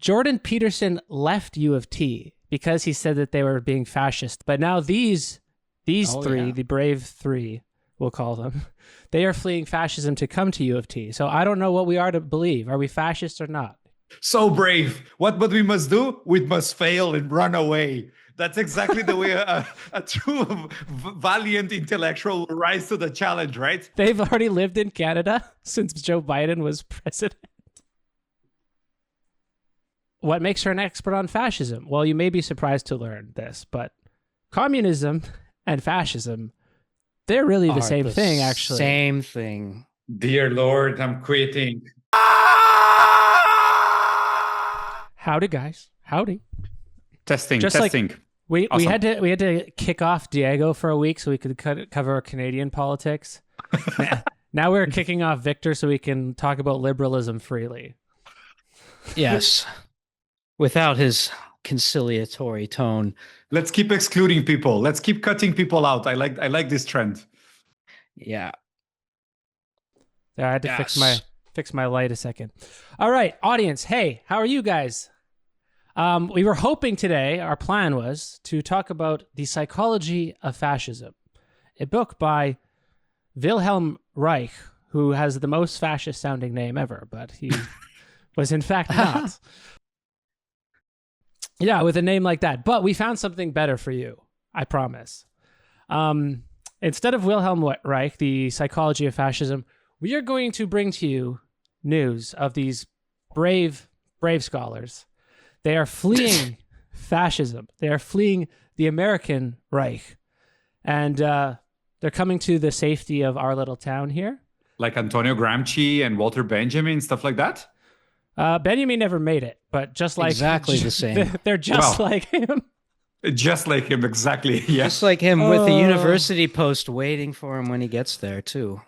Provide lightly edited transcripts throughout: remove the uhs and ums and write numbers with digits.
Jordan Peterson left U of T because he said that they were being fascist. But now these three, the brave three, we'll call them, they are fleeing fascism to come to U of T. So I don't know what we are to believe. Are we fascist or not? So brave. What we must do? We must fail and run away. That's exactly the way a true valiant intellectual will rise to the challenge, right? They've already lived in Canada since Joe Biden was president. What makes her an expert on fascism? Well, you may be surprised to learn this, but communism and fascism, they're really the same thing, actually. Same thing. Dear Lord, I'm quitting. Howdy, guys. Howdy. Testing. Like, we Awesome. had to kick off Diego for a week so we could cover Canadian politics. Now we're kicking off Victor so we can talk about liberalism freely. Yes. Without his conciliatory tone. Let's keep excluding people. Let's keep cutting people out. I like this trend. Yeah. I had to fix my light a second. All right, audience. Hey, how are you guys? We were hoping today, our plan was to talk about The Psychology of Fascism, a book by Wilhelm Reich, who has the most fascist sounding name ever, but he was in fact not. Yeah, with a name like that. But we found something better for you, I promise. Instead of Wilhelm Reich, The Psychology of Fascism, we are going to bring to you news of these brave scholars. They are fleeing fascism. They are fleeing the American Reich. And they're coming to the safety of our little town here. Like Antonio Gramsci and Walter Benjamin, stuff like that? Benjamin never made it, but just like... Exactly the same. They're just like him. Just like him, exactly. Yes. Just like him with the university post waiting for him when he gets there, too.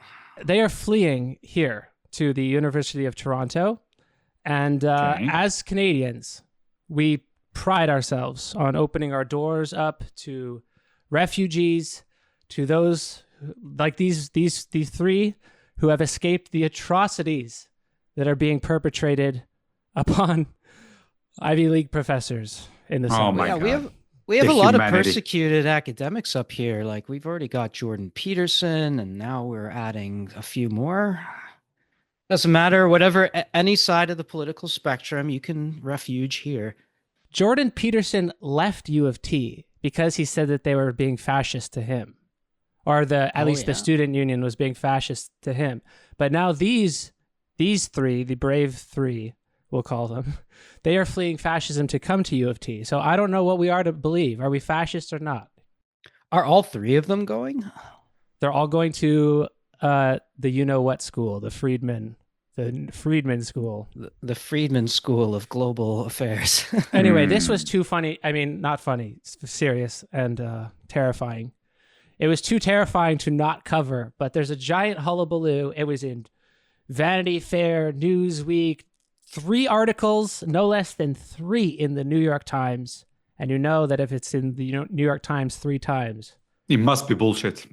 They are fleeing here to the University of Toronto. And as Canadians, we pride ourselves on opening our doors up to refugees, to those like these three who have escaped the atrocities that are being perpetrated upon Ivy League professors in the South. Oh my God. We have The a lot of humanity. persecuted academics up here. Like we've already got Jordan Peterson, and now we're adding a few more. Doesn't matter, whatever, any side of the political spectrum, you can refuge here. Jordan Peterson left U of T because he said that they were being fascist to him, or at least the student union was being fascist to him. But now these three, the brave three, we'll call them, they are fleeing fascism to come to U of T. So I don't know what we are to believe. Are we fascist or not? Are all three of them going? They're all going to the you-know-what school, the Friedman School. The Friedman School of Global Affairs. Anyway, this was too funny. I mean, not funny, serious and terrifying. It was too terrifying to not cover, but there's a giant hullabaloo. It was in Vanity Fair, Newsweek, 3 articles, no less than 3 in the New York Times. And you know that if it's in the New York Times 3 times, It must be bullshit.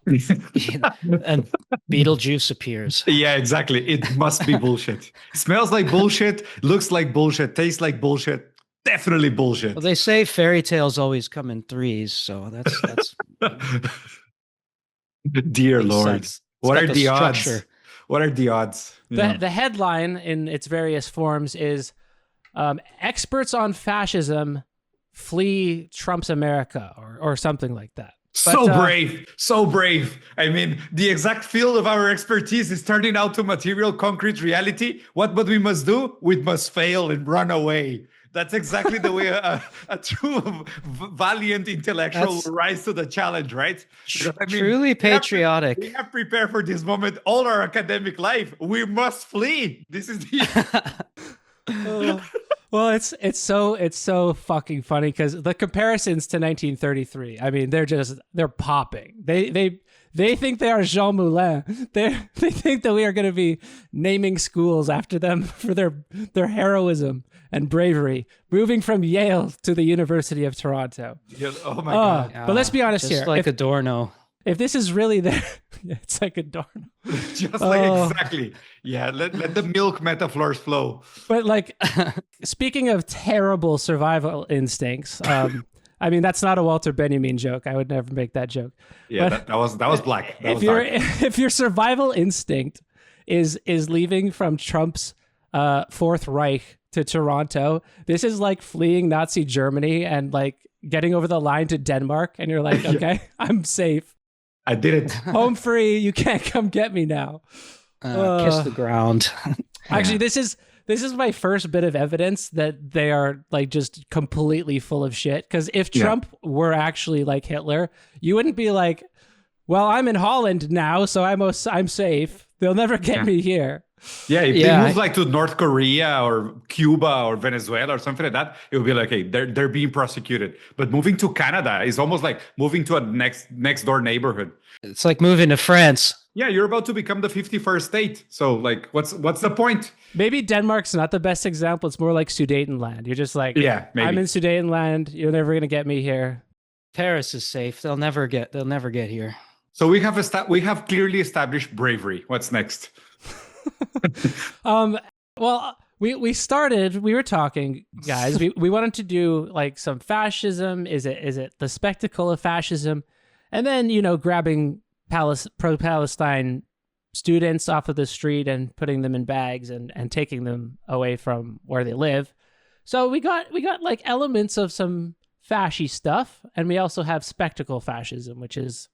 And Beetlejuice appears. Yeah, exactly. It must be bullshit. Smells like bullshit, looks like bullshit, tastes like bullshit. Definitely bullshit. Well, they say fairy tales always come in 3s, so that's Dear makes Lord. sense. What It's are got the odds? structure. What are the odds? the headline in its various forms is experts on fascism flee Trump's America or something like that. So brave, so brave. I mean, the exact field of our expertise is turning out to material, concrete reality. What we must do? We must fail and run away. That's exactly the way a true valiant intellectual will rise to the challenge, right? Because, I mean, truly patriotic. We have prepared for this moment all our academic life. We must flee. This is the... Well, it's so fucking funny because the comparisons to 1933. I mean, they're popping. They think they are Jean Moulin. They think that we are going to be naming schools after them for their heroism and bravery, moving from Yale to the University of Toronto. Oh my God. But let's be honest Just here. like Adorno. If this is really there, it's like a doorknob. Just like exactly. Yeah, let the milk metaphors flow. But like, speaking of terrible survival instincts, I mean, that's not a Walter Benjamin joke. I would never make that joke. Yeah, but that was black. That was if your survival instinct is leaving from Trump's Fourth Reich to Toronto, this is like fleeing Nazi Germany and like getting over the line to Denmark, and you're like, okay, I'm safe. I did it. Home free. You can't come get me now. Kiss the ground. Actually, this is my first bit of evidence that they are like just completely full of shit. Because if Trump were actually like Hitler, you wouldn't be like, well, I'm in Holland now, so I'm safe. They'll never get me here. Yeah, if they move like to North Korea or Cuba or Venezuela or something like that, it would be like, hey, they're being prosecuted. But moving to Canada is almost like moving to a next door neighborhood. It's like moving to France. Yeah, you're about to become the 51st state. So like, what's the point? Maybe Denmark's not the best example. It's more like Sudetenland. You're just like, yeah, maybe. I'm in Sudetenland. You're never gonna get me here. Paris is safe. They'll never get here. So we have clearly established bravery. What's next? Well, we were talking, guys. we wanted to do like some fascism. Is it the spectacle of fascism? And then, grabbing pro-Palestine students off of the street and putting them in bags and taking them away from where they live. So we got like elements of some fashy stuff, and we also have spectacle fascism, which is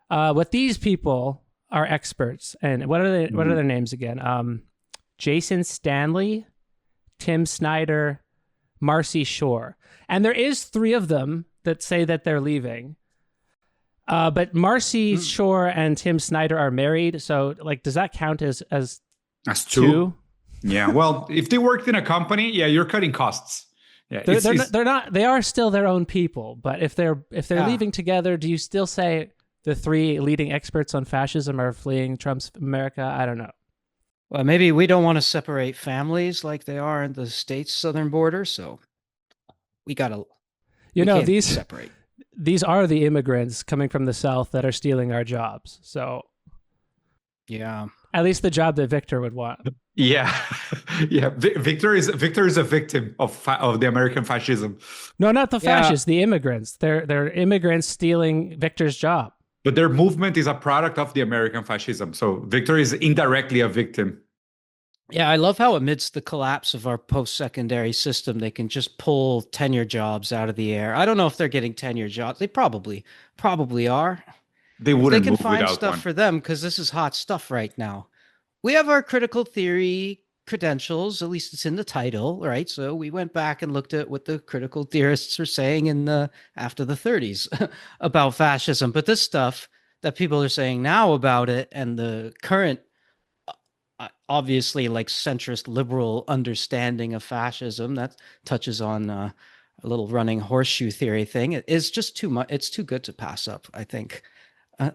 what these people are experts. And what are their names again? Jason Stanley, Tim Snyder, Marcy Shore. And there is 3 of them that say that they're leaving. But Marcy Shore and Tim Snyder are married. So like, does that count as 2? Yeah. Well, if they worked in a company, you're cutting costs. Yeah, they're not, they are still their own people. But if they're leaving together, do you still say the 3 leading experts on fascism are fleeing Trump's America? I don't know. Well, maybe we don't want to separate families like they are in the state's southern border, so we gotta. Separate. These are the immigrants coming from the South that are stealing our jobs. So, yeah, at least the job that Victor would want. Yeah, yeah. Victor is a victim of the American fascism. No, not the fascists. The immigrants. They're immigrants stealing Victor's job. But their movement is a product of the American fascism. So Victor is indirectly a victim. Yeah, I love how amidst the collapse of our post-secondary system, they can just pull tenure jobs out of the air. I don't know if they're getting tenure jobs. They probably are. They wouldn't They can move find without stuff one. for them because this is hot stuff right now. We have our critical theory credentials, at least it's in the title, right? So we went back and looked at what the critical theorists were saying after the 30s about fascism. But this stuff that people are saying now about it and the current, obviously like centrist liberal understanding of fascism that touches on a little running horseshoe theory thing is just too much. It's too good to pass up, I think.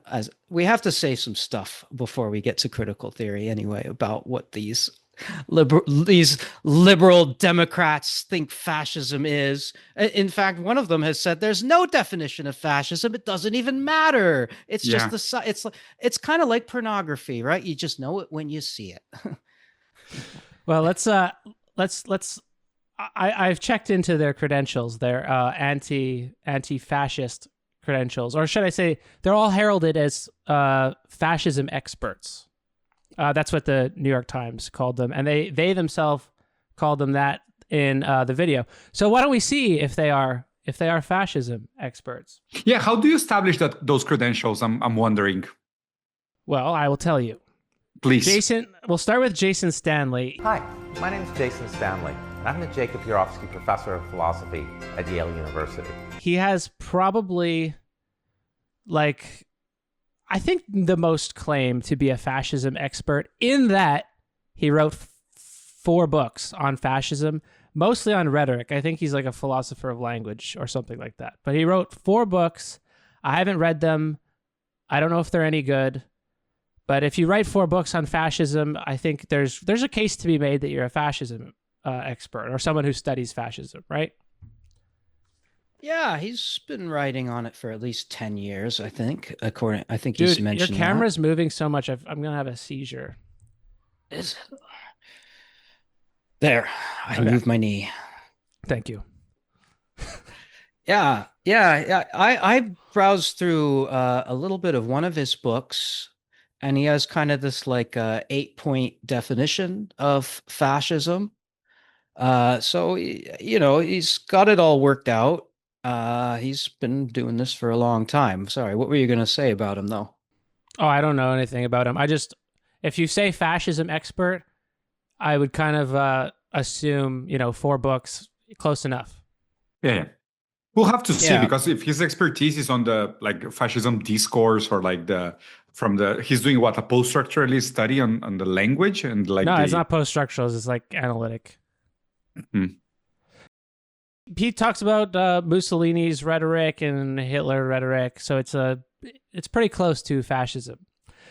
As we have to say some stuff before we get to critical theory anyway about what these liberal Democrats think fascism is. In fact, one of them has said there's no definition of fascism. It doesn't even matter. It's just it's kind of like pornography, right? You just know it when you see it. Well, I've checked into their credentials. They're anti-fascist credentials, or should I say they're all heralded as fascism experts. That's what the New York Times called them, and they themselves called them that in the video. So why don't we see if they are fascism experts? Yeah, how do you establish those credentials? I'm wondering. Well, I will tell you. Please. Jason, we'll start with Jason Stanley. Hi, my name is Jason Stanley. I'm the Jacob Urofsky Professor of Philosophy at Yale University. He has probably, I think, the most claim to be a fascism expert in that he wrote 4 books on fascism, mostly on rhetoric. I think he's like a philosopher of language or something like that. But he wrote 4 books. I haven't read them. I don't know if they're any good. But if you write 4 books on fascism, I think there's a case to be made that you're a fascism expert or someone who studies fascism, right? Yeah, he's been writing on it for at least 10 years, I think. I think he's Dude, your mentioned that. camera's moving so much. I'm gonna have a seizure. Is it? There, I Okay. moved my knee. Thank you. Yeah. I browsed through a little bit of one of his books, and he has kind of this like 8-point definition of fascism. So he's got it all worked out. He's been doing this for a long time. Sorry, what were you gonna say about him though? Oh, I don't know anything about him. If you say fascism expert, I would kind of assume, 4 books, close enough. Yeah. We'll have to see, Yeah. because if his expertise is on the like fascism discourse, or like he's doing what, a post-structuralist study on the language and like No, it's not post-structuralist. It's like analytic. He talks about Mussolini's rhetoric and Hitler rhetoric, so it's pretty close to fascism.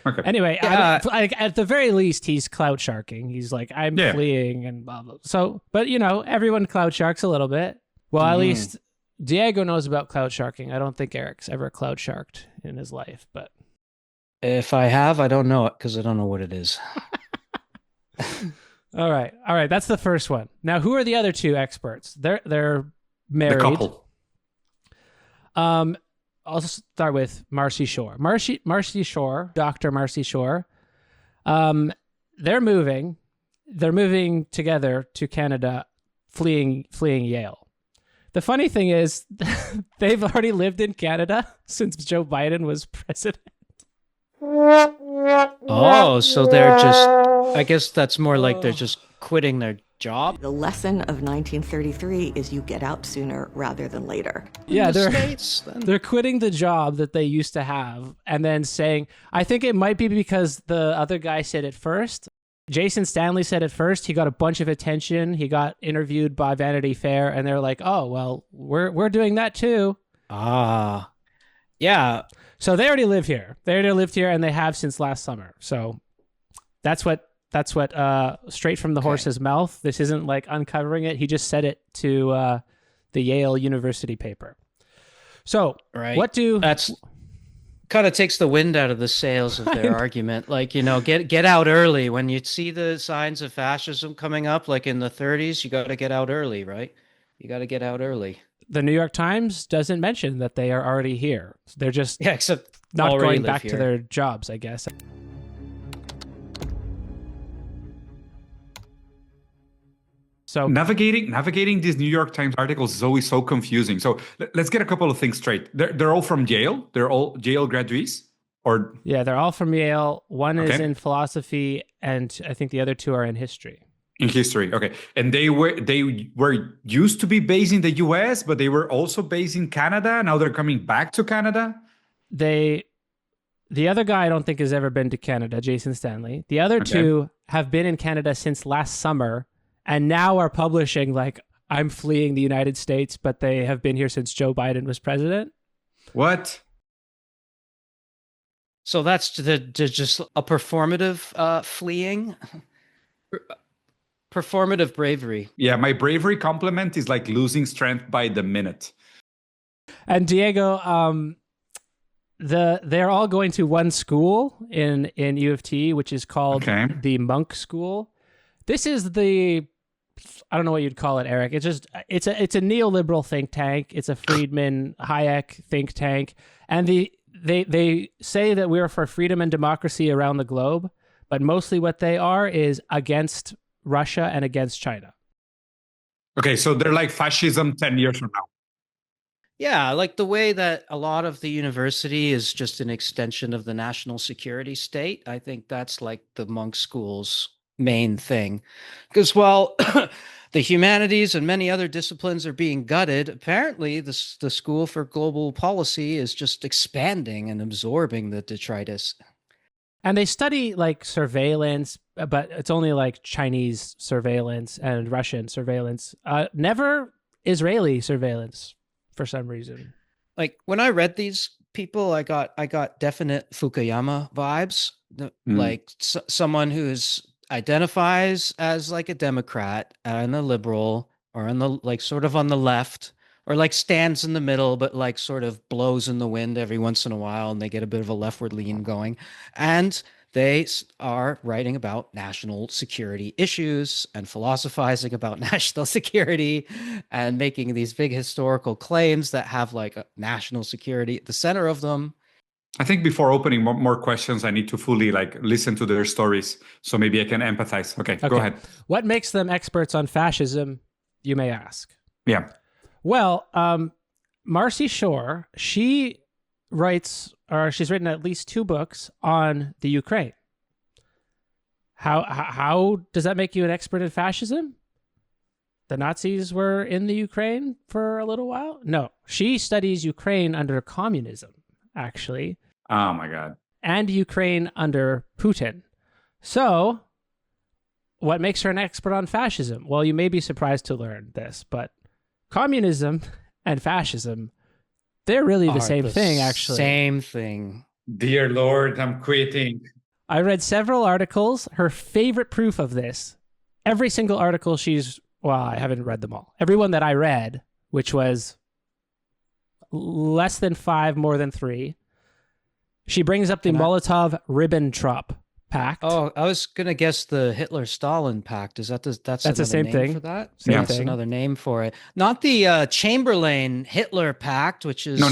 Okay. Anyway, at the very least, he's clout sharking. He's like, I'm fleeing and blah, blah. So, but everyone clout sharks a little bit. Well, at least Diego knows about clout sharking. I don't think Eric's ever clout sharked in his life, but If I have, I don't know it because I don't know what it is. All right. That's the first one. Now, who are the other 2 experts? They're married. The couple. I'll start with Marcy Shore. Marcy Shore, Dr. Marcy Shore. They're moving together to Canada, fleeing Yale. The funny thing is, they've already lived in Canada since Joe Biden was president. Oh, so they're just, I guess that's more like they're just quitting their job. The lesson of 1933 is you get out sooner rather than later. Yeah, they're quitting the job that they used to have and then saying, I think it might be because the other guy said it first. Jason Stanley said it first. He got a bunch of attention. He got interviewed by Vanity Fair, and they're like, oh, well, we're doing that too. Ah, yeah. So they already live here. They already lived here, and they have since last summer. So that's what straight from the horse's mouth. This isn't like uncovering it. He just said it to the Yale University paper. So that's kind of takes the wind out of the sails of their argument. Like, get out early. When you see the signs of fascism coming up, like in the 30s, you got to get out early, right? You got to get out early. The New York Times doesn't mention that they are already here. They're just except not going back to their jobs, I guess. So navigating these New York Times articles is always so confusing. So let's get a couple of things straight. They're all from Yale. They're all Yale graduates, or yeah, they're all from Yale. One is in philosophy, and I think the other 2 are in history. In history, okay. And they were used to be based in the U.S., but they were also based in Canada. Now they're coming back to Canada. The other guy I don't think has ever been to Canada, Jason Stanley. The other 2 have been in Canada since last summer, and now are publishing like, I'm fleeing the United States, but they have been here since Joe Biden was president. What? So that's just a performative fleeing. Performative bravery. Yeah, my bravery compliment is like losing strength by the minute. And Diego, they're all going to one school in U of T, which is called the Monk School. This is I don't know what you'd call it, Eric. It's a neoliberal think tank. It's a Friedman Hayek think tank, and they say that we're for freedom and democracy around the globe, but mostly what they are is against Russia and against China. Okay, so they're like fascism 10 years from now. Yeah, like the way that a lot of the university is just an extension of the national security state. I think that's like the monk school's main thing. Because while the humanities and many other disciplines are being gutted, apparently the School for Global Policy is just expanding and absorbing the detritus. And they study like surveillance, but it's only like Chinese surveillance and Russian surveillance, never Israeli surveillance for some reason. Like when I read these people, I got definite Fukuyama vibes, like someone who's identifies as like a Democrat and a liberal, or on the like sort of on the left, or like stands in the middle, but like sort of blows in the wind every once in a while, and they get a bit of a leftward lean going. And they are writing about national security issues and philosophizing about national security and making these big historical claims that have like a national security at the center of them. I think before opening more questions, I need to fully like listen to their stories, so maybe I can empathize. Okay, go ahead. What makes them experts on fascism, you may ask? Yeah. Well, Marcy Shore, she's written at least 2 books on the Ukraine. How does that make you an expert in fascism? The Nazis were in the Ukraine for a little while? No, she studies Ukraine under communism, actually. Oh my God. And Ukraine under Putin. So, what makes her an expert on fascism? Well, you may be surprised to learn this, but communism and fascism, they're really the same thing, actually. Same thing. Dear Lord, I'm quitting. I read several articles. Her favorite proof of this, every single article I haven't read them all. Every one that I read, which was less than 5, more than 3, she brings up the Molotov-Ribbentrop Pact. Oh, I was gonna guess the Hitler-Stalin Pact. Is that that's the same name thing for that? Same That's thing. another name for it. Not the Chamberlain-Hitler Pact, which is is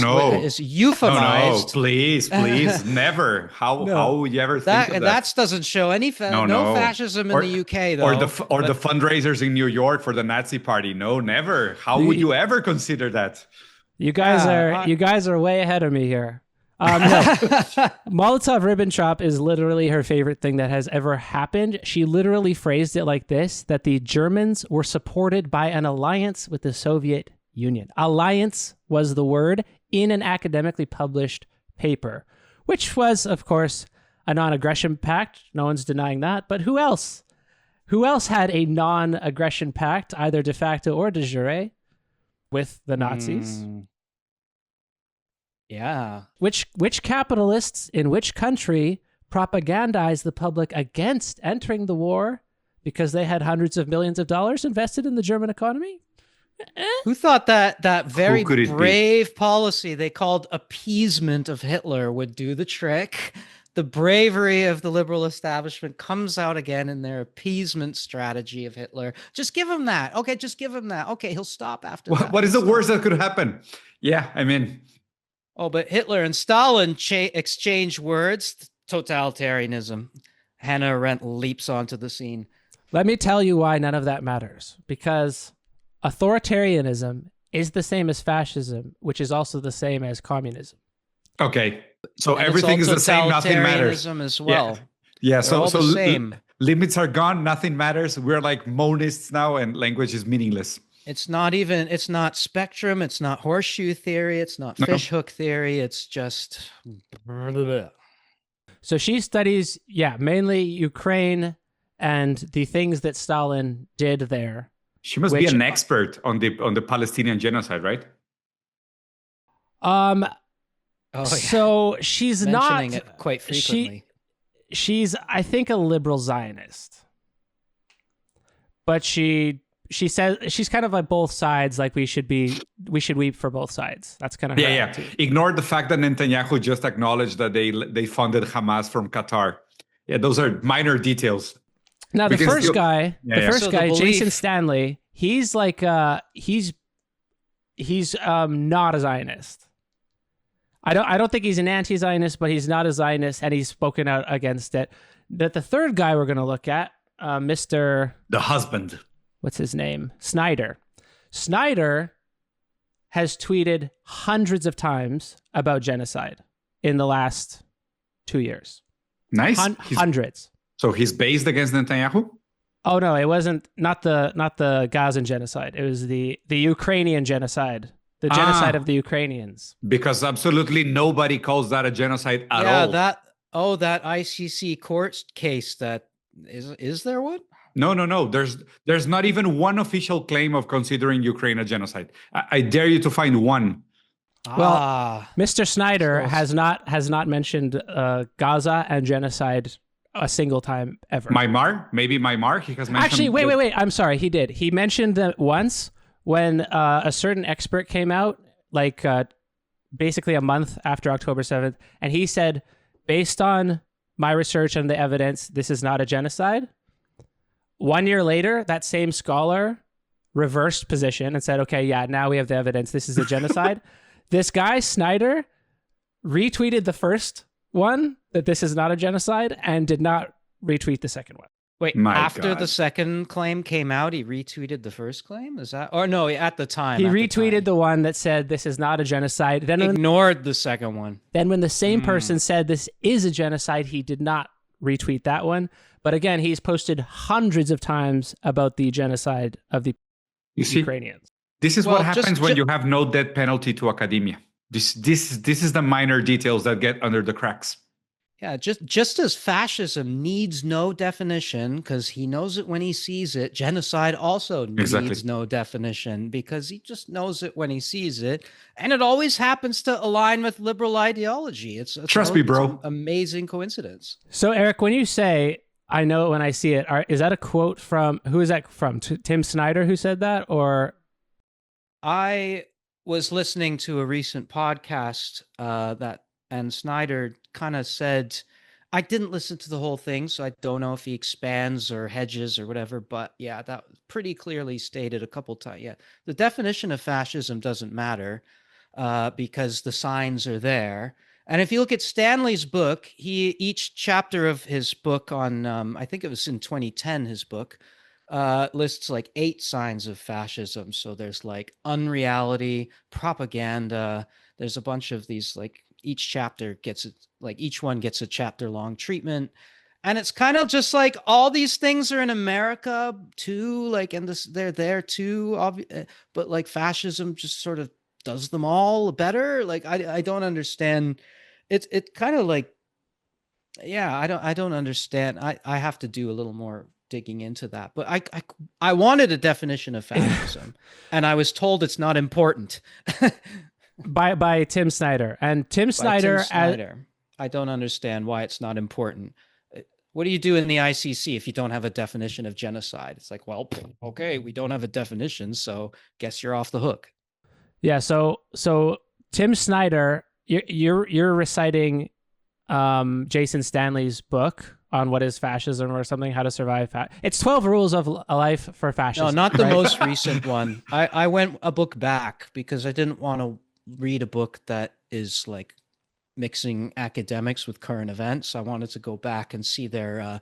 euphemized. No, please, never. How would you ever think of that? That doesn't show any fascism in the UK, though. Or the fundraisers in New York for the Nazi Party. No, never. How would you ever consider that? You guys are way ahead of me here. No. Molotov-Ribbentrop is literally her favorite thing that has ever happened. She literally phrased it like this, that the Germans were supported by an alliance with the Soviet Union. Alliance was the word in an academically published paper, which was, of course, a non-aggression pact. No one's denying that. But who else? Who else had a non-aggression pact, either de facto or de jure, with the Nazis? Yeah. Which capitalists in which country propagandized the public against entering the war because they had hundreds of millions of dollars invested in the German economy? Who thought that very brave policy they called appeasement of Hitler would do the trick? The bravery of the liberal establishment comes out again in their appeasement strategy of Hitler. Just give him that. Okay, just give him that. Okay, he'll stop after that. What is the worst that could happen? Yeah, I mean... Oh, but Hitler and Stalin exchange words. Totalitarianism. Hannah Arendt leaps onto the scene. Let me tell you why none of that matters. Because authoritarianism is the same as fascism, which is also the same as communism. Okay, so everything is the same, nothing matters. As well. Yeah, so the same. Limits are gone, nothing matters. We're like monists now, and language is meaningless. It's not spectrum, it's not horseshoe theory, it's not fishhook theory, it's just... So she studies, mainly Ukraine and the things that Stalin did there. She must be an expert on the Palestinian genocide, right? So she's mentioning not... it quite frequently. She's, I think, a liberal Zionist. But she says she's kind of like both sides, like we should weep for both sides. That's kind of her attitude. Ignore the fact that Netanyahu just acknowledged that they funded Hamas from Qatar. Yeah, those are minor details. Now the first guy, Jason Stanley, he's like he's not a Zionist. I don't think he's an anti-Zionist, but he's not a Zionist, and he's spoken out against it. That the third guy we're going to look at, Mr. The husband. What's his name? Snyder. Snyder has tweeted hundreds of times about genocide in the last 2 years. Nice. Hundreds. So he's based against Netanyahu? Oh no, it wasn't not the Gazan genocide. It was the Ukrainian genocide. The genocide of the Ukrainians. Because absolutely nobody calls that a genocide at all. Yeah, that ICC court case that is there one? No. There's not even one official claim of considering Ukraine a genocide. I dare you to find one. Well, Mr. Snyder has not mentioned Gaza and genocide a single time ever. Maybe Myanmar. He has mentioned. Actually, wait. I'm sorry. He did. He mentioned that once when a certain expert came out, like basically a month after October 7th, and he said, based on my research and the evidence, this is not a genocide. 1 year later, that same scholar reversed position and said, okay, yeah, now we have the evidence. This is a genocide. This guy, Snyder, retweeted the first one, that this is not a genocide, and did not retweet the second one. Wait, after the second claim came out, he retweeted the first claim? Is that? Or no, at the time. He retweeted the one that said this is not a genocide. Then ignored the second one. Then when the same person said this is a genocide, he did not retweet that one. But again, he's posted hundreds of times about the genocide of the Ukrainians. This is what happens when you have no death penalty to academia. This is the minor details that get under the cracks. Yeah, just as fascism needs no definition because he knows it when he sees it, genocide also needs no definition because he just knows it when he sees it, and it always happens to align with liberal ideology. It's trust me, bro. It's an amazing coincidence. So, Eric, when you say "I know it when I see it," is that a quote from who is that from? Tim Snyder who said that, or? I was listening to a recent podcast and Snyder kind of said, I didn't listen to the whole thing, so I don't know if he expands or hedges or whatever, but yeah, that pretty clearly stated a couple times. Yeah, the definition of fascism doesn't matter because the signs are there. And if you look at Stanley's book, each chapter of his book on, I think it was in 2010, his book, lists like 8 signs of fascism. So there's like unreality, propaganda. There's a bunch of these, like each chapter gets it, like each one gets a chapter long treatment. And it's kind of just like all these things are in America too, like, and they're there too, but like fascism just sort of does them all better. Like, I don't understand. It kind of like, yeah, I don't understand. I have to do a little more digging into that, but I wanted a definition of fascism and I was told it's not important. by Tim Snyder. And Tim Snyder, I don't understand why it's not important. What do you do in the ICC if you don't have a definition of genocide? It's like, well, okay, we don't have a definition, so guess you're off the hook. Yeah. So Tim Snyder, you're reciting Jason Stanley's book on what is fascism or something, how to survive. It's 12 Rules of a Life for Fascism. No, not the most recent one. I went a book back because I didn't want to read a book that is like mixing academics with current events. I wanted to go back and see their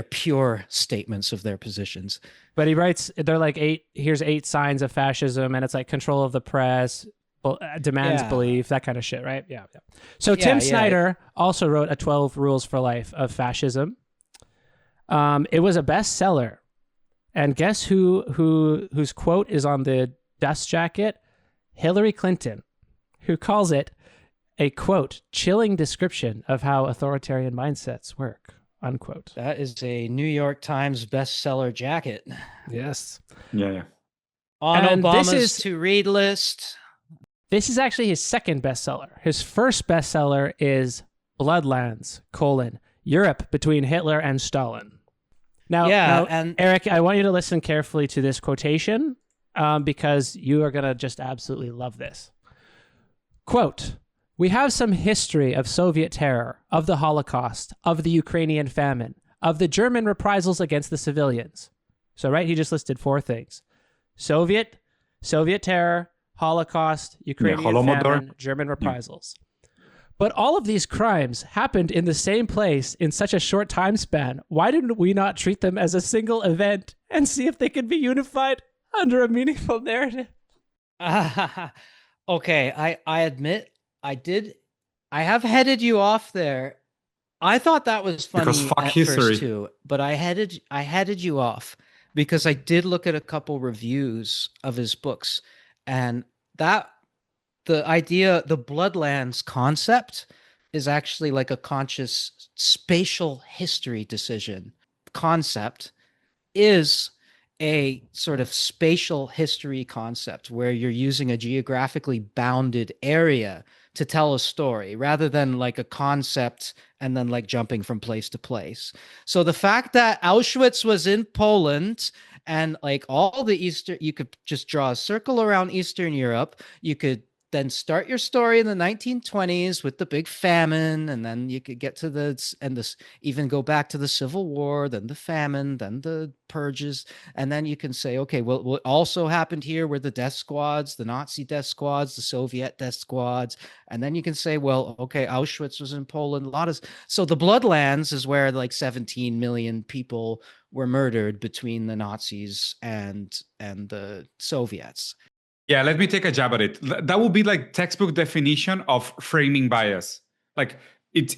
pure statements of their positions. But he writes, they're like here's 8 signs of fascism, and it's like control of the press, demands belief, that kind of shit, right? Yeah. So Tim Snyder also wrote a 12 Rules for Life of Fascism. It was a bestseller, and guess whose quote is on the dust jacket? Hillary Clinton, who calls it a, quote, chilling description of how authoritarian mindsets work, unquote. That is a New York Times bestseller jacket. Yes. Yeah. On Obama's to-read list. This is actually his second bestseller. His first bestseller is Bloodlands, Europe between Hitler and Stalin. Now, and Eric, I want you to listen carefully to this quotation because you are going to just absolutely love this. Quote, we have some history of Soviet terror, of the Holocaust, of the Ukrainian famine, of the German reprisals against the civilians. So, right, he just listed 4 things. Soviet terror, Holocaust, Ukrainian famine, German reprisals. But all of these crimes happened in the same place in such a short time span. Why didn't we not treat them as a single event and see if they could be unified under a meaningful narrative? Okay, I admit I have headed you off there. I thought that was funny at first too, but I headed you off because I did look at a couple reviews of his books, and that the idea, the Bloodlands concept is actually like a conscious spatial history decision. Concept is a sort of spatial history concept where you're using a geographically bounded area to tell a story rather than like a concept and then like jumping from place to place. So the fact that Auschwitz was in Poland And like all the Eastern, you could just draw a circle around Eastern Europe. You could then start your story in the 1920s with the big famine, and then you could get to this, even go back to the Civil War, then the famine, then the purges, and then you can say, okay, well, what also happened here were the death squads, the Nazi death squads, the Soviet death squads, and then you can say, well, okay, Auschwitz was in Poland, so the Bloodlands is where like 17 million people were murdered between the Nazis and the Soviets. Yeah, let me take a jab at it. That would be like textbook definition of framing bias. Like it's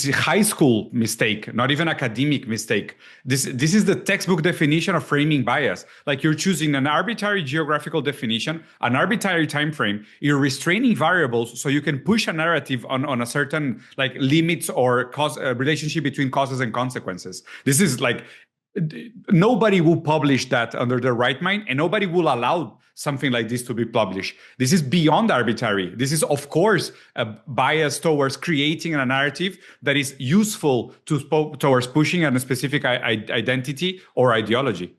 a high school mistake, not even academic mistake. This is the textbook definition of framing bias. Like you're choosing an arbitrary geographical definition, an arbitrary time frame. You're restraining variables so you can push a narrative on a certain like limits or cause relationship between causes and consequences. This is like nobody will publish that under their right mind, and nobody will allow something like this to be published. This is beyond arbitrary. This is, of course, a bias towards creating a narrative that is useful towards pushing a specific identity or ideology.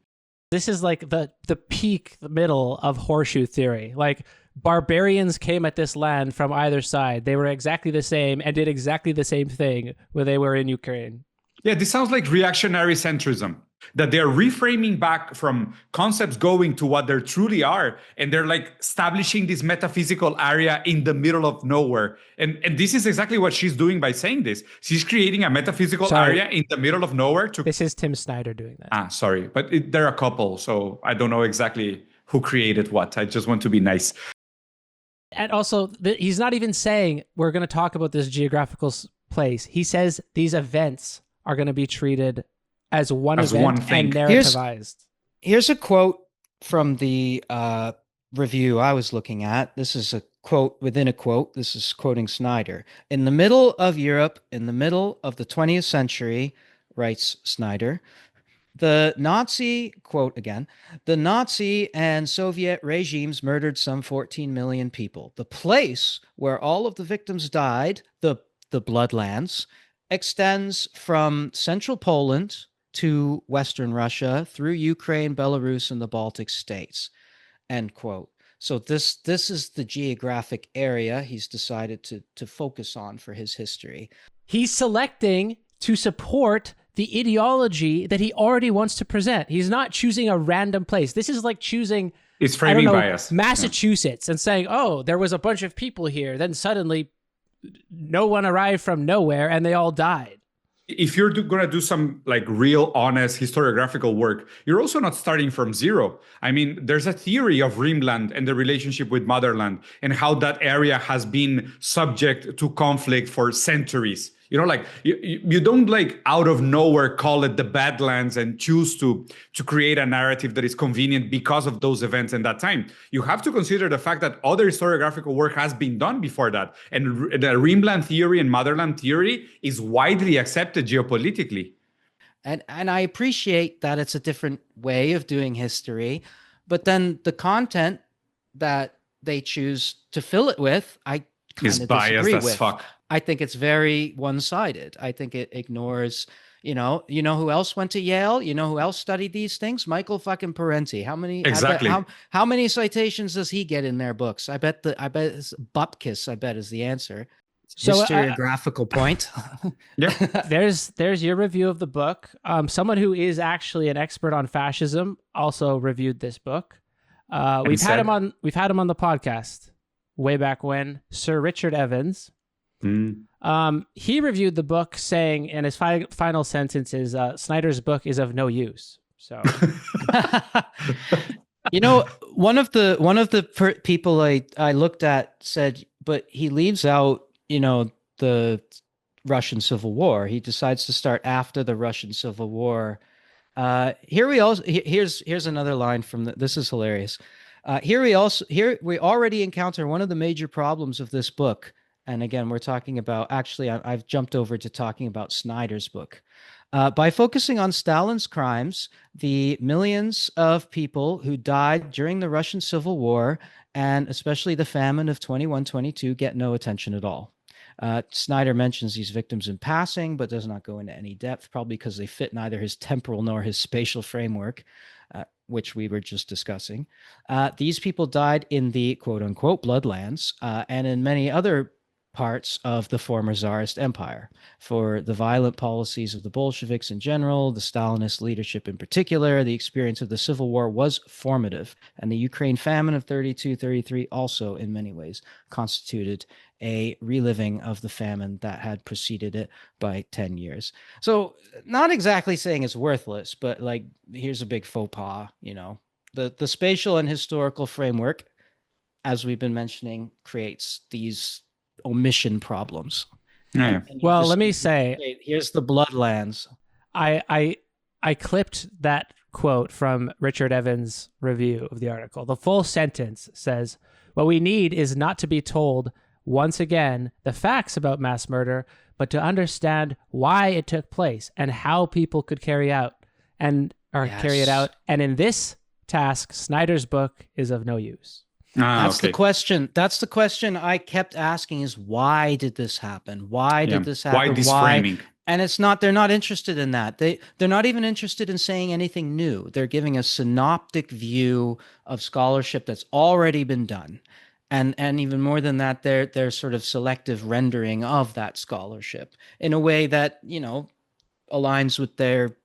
This is like the peak, the middle of horseshoe theory. Like barbarians came at this land from either side. They were exactly the same and did exactly the same thing when they were in Ukraine. Yeah, this sounds like reactionary centrism, that they're reframing back from concepts going to what they truly are. And they're like establishing this metaphysical area in the middle of nowhere. And this is exactly what she's doing by saying this. She's creating a metaphysical area in the middle of nowhere. This is Tim Snyder doing that. Sorry. But they're a couple, so I don't know exactly who created what. I just want to be nice. And also, he's not even saying we're going to talk about this geographical place. He says these events are going to be treated as one event and narrativized. Here's a quote from the review I was looking at. This is a quote within a quote. This is quoting Snyder. In the middle of Europe, in the middle of the 20th century, writes Snyder, the Nazi, quote again, the Nazi and Soviet regimes murdered some 14 million people. The place where all of the victims died, the Bloodlands, extends from central Poland to Western Russia through Ukraine, Belarus, and the Baltic states, end quote. So this is the geographic area he's decided to focus on for his history. He's selecting to support the ideology that he already wants to present. He's not choosing a random place. This is like choosing, it's framing bias, Massachusetts, and saying, oh, there was a bunch of people here. Then suddenly no one arrived from nowhere and they all died. If you're going to do some like real honest historiographical work, you're also not starting from zero. I mean, there's a theory of Rimland and the relationship with motherland and how that area has been subject to conflict for centuries. You know, like you don't like out of nowhere call it the Badlands and choose to create a narrative that is convenient because of those events in that time. You have to consider the fact that other historiographical work has been done before that. And the Rimland theory and motherland theory is widely accepted geopolitically. And I appreciate that it's a different way of doing history, but then the content that they choose to fill it with, I kind of disagree with. Fuck. I think it's very one-sided. I think it ignores, you know who else went to Yale? You know who else studied these things? Michael fucking Parenti. How many exactly? How many citations does he get in their books? I bet it's Bupkis, I bet, is the answer. So historiographical point. Yeah. There's your review of the book. Someone who is actually an expert on fascism also reviewed this book. We've had him on the podcast way back when, Sir Richard Evans. He reviewed the book saying, and his final sentence is, Snyder's book is of no use. So, one of the people I looked at said, but he leaves out, the Russian Civil War. He decides to start after the Russian Civil War. Here's another line from this is hilarious. Here we already encounter one of the major problems of this book. And again, we're talking about, actually, I've jumped over to talking about Snyder's book. By focusing on Stalin's crimes, the millions of people who died during the Russian Civil War, and especially the famine of 21-22, get no attention at all. Snyder mentions these victims in passing, but does not go into any depth, probably because they fit neither his temporal nor his spatial framework, which we were just discussing. These people died in the quote-unquote bloodlands and in many other parts of the former Tsarist Empire for the violent policies of the Bolsheviks in general, the Stalinist leadership in particular. The experience of the Civil War was formative, and the Ukraine famine of 32-33 also in many ways constituted a reliving of the famine that had preceded it by 10 years. So not exactly saying it's worthless, but like, here's a big faux pas, you know. The spatial and historical framework, as we've been mentioning, creates these omission problems. Yeah. Well, let me say, here's the bloodlands. I clipped that quote from Richard Evans' review of the article. The full sentence says, "What we need is not to be told once again the facts about mass murder, but to understand why it took place and how people could carry it out. And in this task, Snyder's book is of no use." That's the question. That's the question I kept asking, is why did this happen? Why did this happen? Why this framing? And they're not interested in that. They're not even interested in saying anything new. They're giving a synoptic view of scholarship that's already been done. And even more than that, they're sort of selective rendering of that scholarship in a way that, you know, aligns with their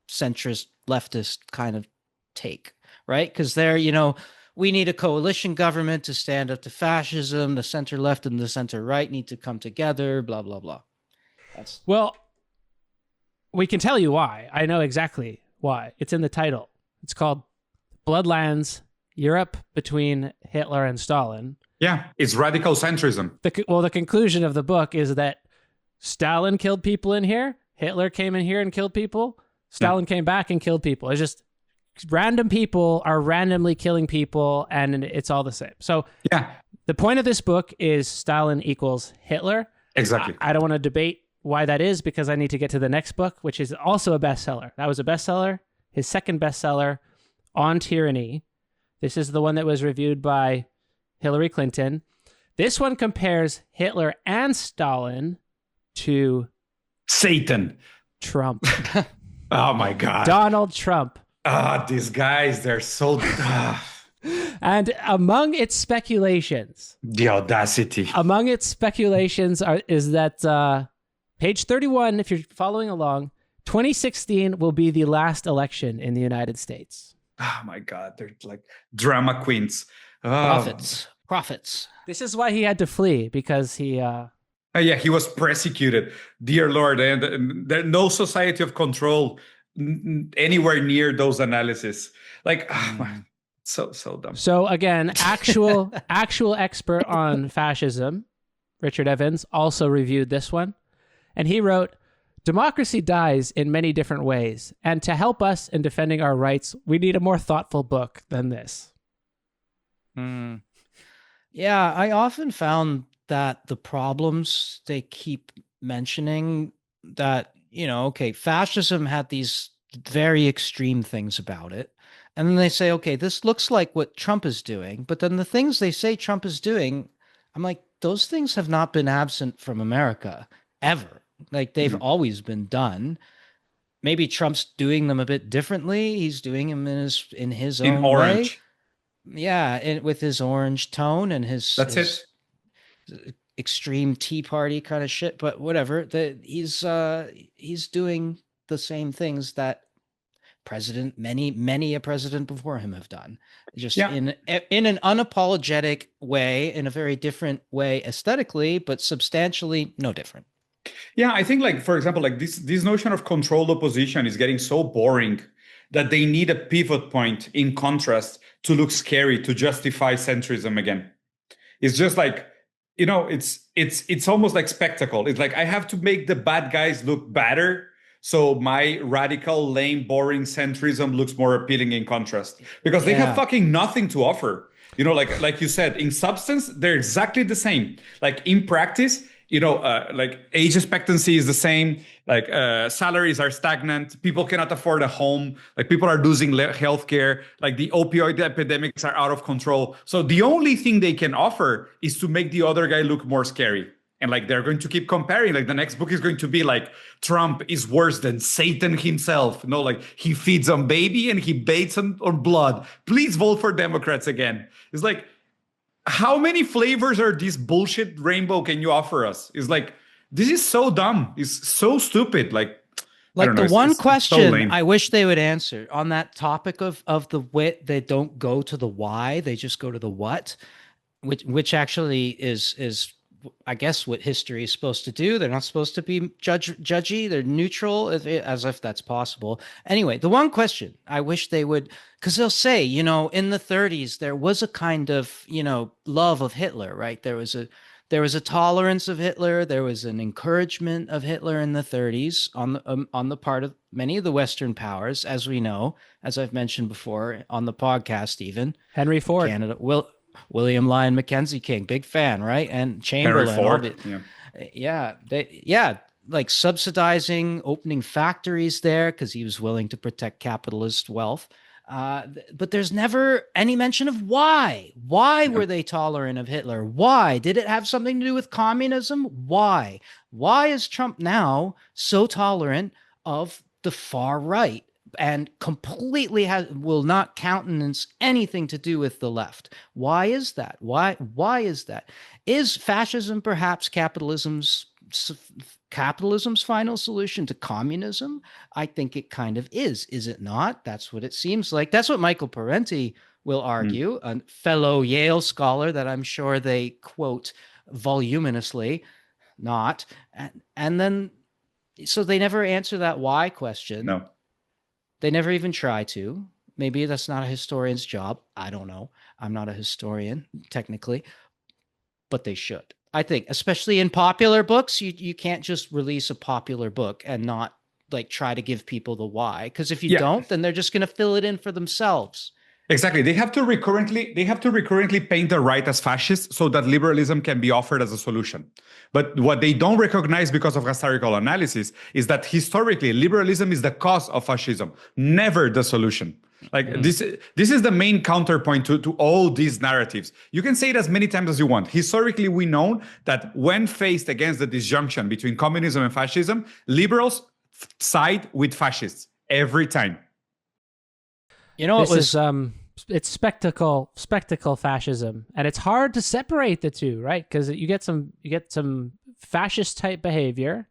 centrist leftist kind of take, right? Because they're, you know, we need a coalition government to stand up to fascism. The center left and the center right need to come together, blah, blah, blah. Well, we can tell you why. I know exactly why. It's in the title. It's called Bloodlands, Europe Between Hitler and Stalin. Yeah, it's radical centrism. The conclusion of the book is that Stalin killed people in here, Hitler came in here and killed people, Stalin came back and killed people. It's just random people are randomly killing people, and it's all the same. So the point of this book is Stalin equals Hitler. Exactly. I don't want to debate why that is, because I need to get to the next book, which is also a bestseller. That was a bestseller. His second bestseller, On Tyranny. This is the one that was reviewed by Hillary Clinton. This one compares Hitler and Stalin to Satan. Trump. Oh my God. Donald Trump. These guys, they're so... And among its speculations... The audacity. Among its speculations is that page 31, if you're following along, 2016 will be the last election in the United States. Oh my God, they're like drama queens. Prophets. This is why he had to flee, because he... he was persecuted. Dear Lord, and there's no society of control anywhere near those analyses. Like, so dumb. So again, actual expert on fascism, Richard Evans, also reviewed this one. And he wrote, "Democracy dies in many different ways. And to help us in defending our rights, we need a more thoughtful book than this." Yeah, I often found that the problems they keep mentioning, that, you know, okay, fascism had these very extreme things about it. And then they say, okay, this looks like what Trump is doing. But then the things they say Trump is doing, I'm like, those things have not been absent from America ever. Like, they've always been done. Maybe Trump's doing them a bit differently. He's doing them in his own orange way. Yeah, with his orange tone and his extreme Tea Party kind of shit. But whatever, he's doing the same things that many a president before him have done, just in an unapologetic way, in a very different way aesthetically, but substantially no different. Yeah, I think, like, for example, like this notion of controlled opposition is getting so boring that they need a pivot point in contrast to look scary, to justify centrism again. It's just like, you know, it's almost like spectacle. It's like, I have to make the bad guys look better, so my radical, lame, boring centrism looks more appealing in contrast, because they have fucking nothing to offer. You know, like you said, in substance, they're exactly the same. Like, in practice, you know, like, age expectancy is the same. Like, salaries are stagnant. People cannot afford a home. Like, people are losing healthcare. Like, the opioid epidemics are out of control. So the only thing they can offer is to make the other guy look more scary. And like they're going to keep comparing. Like the next book is going to be like Trump is worse than Satan himself. No, like he feeds on baby and he baits on blood. Please vote for Democrats again. It's like, how many flavors are this bullshit rainbow can you offer us? It's like, this is so dumb. It's so stupid. Like I don't know, the one it's so question lame. I wish they would answer on that topic of the wit, they don't go to the why, they just go to the what, which actually is I guess what history is supposed to do. They're not supposed to be judgy. They're neutral, as if that's possible. Anyway, the one question I wish they would, because they'll say, in the 30s, there was a kind of, love of Hitler, right? There was a tolerance of Hitler. There was an encouragement of Hitler in the 30s on the part of many of the Western powers, as we know, as I've mentioned before on the podcast, even Henry Ford, Canada, William Lyon Mackenzie King, big fan, right? And Chamberlain, Henry Ford, like subsidizing, opening factories there because he was willing to protect capitalist wealth. But there's never any mention of why. Why were they tolerant of Hitler? Why? Did it have something to do with communism? Why? Why is Trump now so tolerant of the far right and completely will not countenance anything to do with the left? Why is that? Why is that? Is fascism perhaps capitalism's final solution to communism? I think it kind of is it not? That's what it seems like. That's what Michael Parenti will argue, a fellow Yale scholar that I'm sure they quote voluminously, not. And then, so they never answer that why question. No. They never even try to. Maybe that's not a historian's job. I don't know. I'm not a historian, technically, but they should. I think, especially in popular books, you can't just release a popular book and not like try to give people the why. Because if you don't, then they're just going to fill it in for themselves. Exactly. They have to recurrently paint the right as fascist so that liberalism can be offered as a solution. But what they don't recognize because of historical analysis is that historically liberalism is the cause of fascism, never the solution. Like this is the main counterpoint to all these narratives. You can say it as many times as you want. Historically, we know that when faced against the disjunction between communism and fascism, liberals side with fascists every time. It's spectacle fascism, and it's hard to separate the two, right? Because you get some fascist type behavior,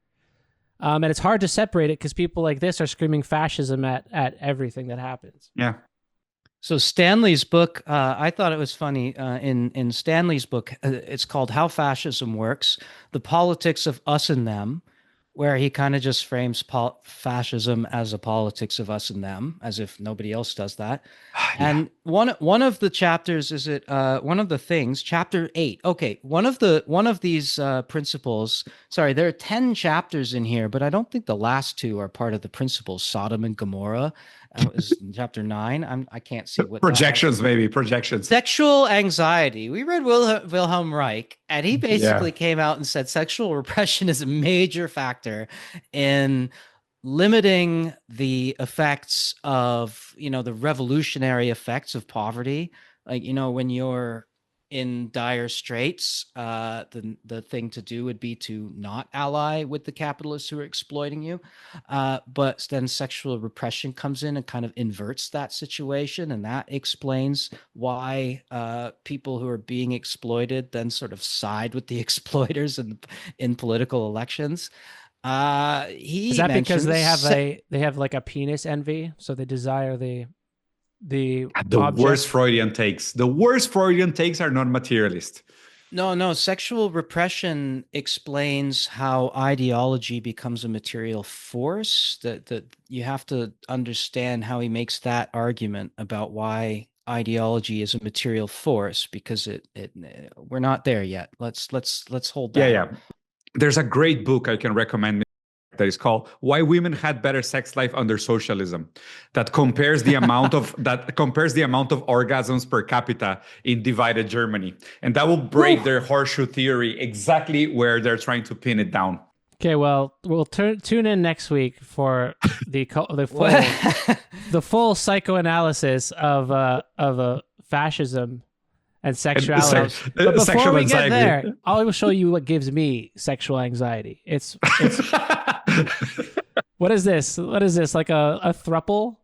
and it's hard to separate it because people like this are screaming fascism at everything that happens. Yeah. So Stanley's book, I thought it was funny. In Stanley's book, it's called "How Fascism Works: The Politics of Us and Them," where he kind of just frames fascism as a politics of us and them, as if nobody else does that. And one of the chapters one of the things, chapter 8. Okay, one of these principles. Sorry, there are 10 chapters in here, but I don't think the last two are part of the principles. Sodom and Gomorrah is chapter 9. I can't see what projections, maybe projections. Sexual anxiety. We read Wilhelm Reich, and he basically came out and said sexual repression is a major factor in limiting the effects of, the revolutionary effects of poverty. Like, when you're in dire straits, the thing to do would be to not ally with the capitalists who are exploiting you. But then sexual repression comes in and kind of inverts that situation. And that explains why people who are being exploited then sort of side with the exploiters in political elections. Is that because they have like a penis envy, so they desire the worst Freudian takes. The worst Freudian takes are not materialist. No. Sexual repression explains how ideology becomes a material force. That you have to understand how he makes that argument about why ideology is a material force, because we're not there yet. Let's hold that. Yeah. There's a great book I can recommend that is called "Why Women Had Better Sex Life Under Socialism," that compares the amount of orgasms per capita in divided Germany, and that will break their horseshoe theory exactly where they're trying to pin it down. Okay, well, we'll tune in next week for the full psychoanalysis of fascism and sexuality. But before we get there, I will show you what gives me sexual anxiety. It's what is this? What is this? Like a throuple?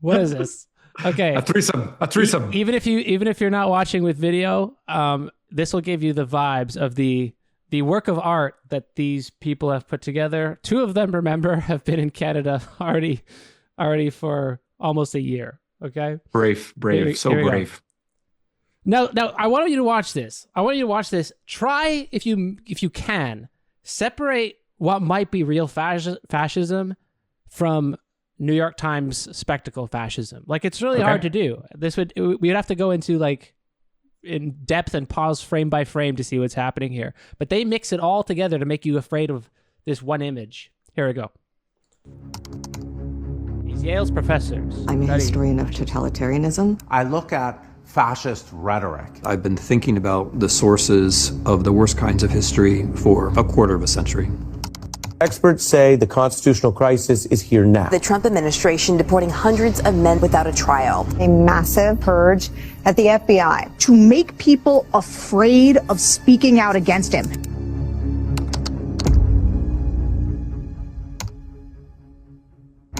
What is this? Okay, a threesome. Even if you're not watching with video, this will give you the vibes of the work of art that these people have put together. Two of them, remember, have been in Canada already for almost a year. Okay, brave, so brave. Now, I want you to watch this. Try, if you can, separate what might be real fascism from New York Times spectacle fascism. Like, it's really hard to do. We'd have to go into like in depth and pause frame by frame to see what's happening here. But they mix it all together to make you afraid of this one image. Here we go. He's Yale's professors. I'm a historian of totalitarianism. I look at fascist rhetoric. I've been thinking about the sources of the worst kinds of history for a quarter of a century. Experts say the constitutional crisis is here now. The Trump administration deporting hundreds of men without a trial. A massive purge at the FBI to make people afraid of speaking out against him.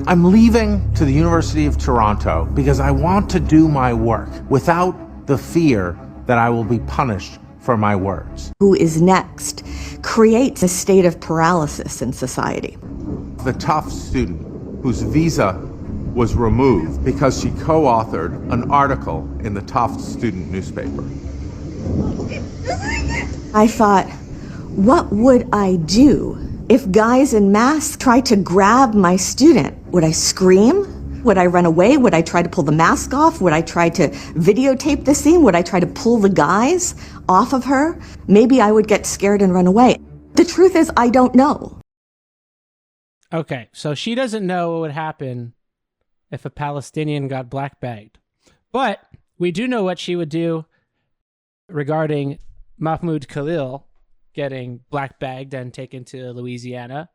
I'm leaving to the University of Toronto because I want to do my work without the fear that I will be punished for my words. Who is next creates a state of paralysis in society. The Tufts student whose visa was removed because she co-authored an article in the Tufts student newspaper. I thought, what would I do if guys in masks tried to grab my student? Would I scream? Would I run away? Would I try to pull the mask off? Would I try to videotape the scene? Would I try to pull the guys off of her? Maybe I would get scared and run away. The truth is, I don't know. Okay, so she doesn't know what would happen if a Palestinian got black bagged. But we do know what she would do regarding Mahmoud Khalil getting black bagged and taken to Louisiana.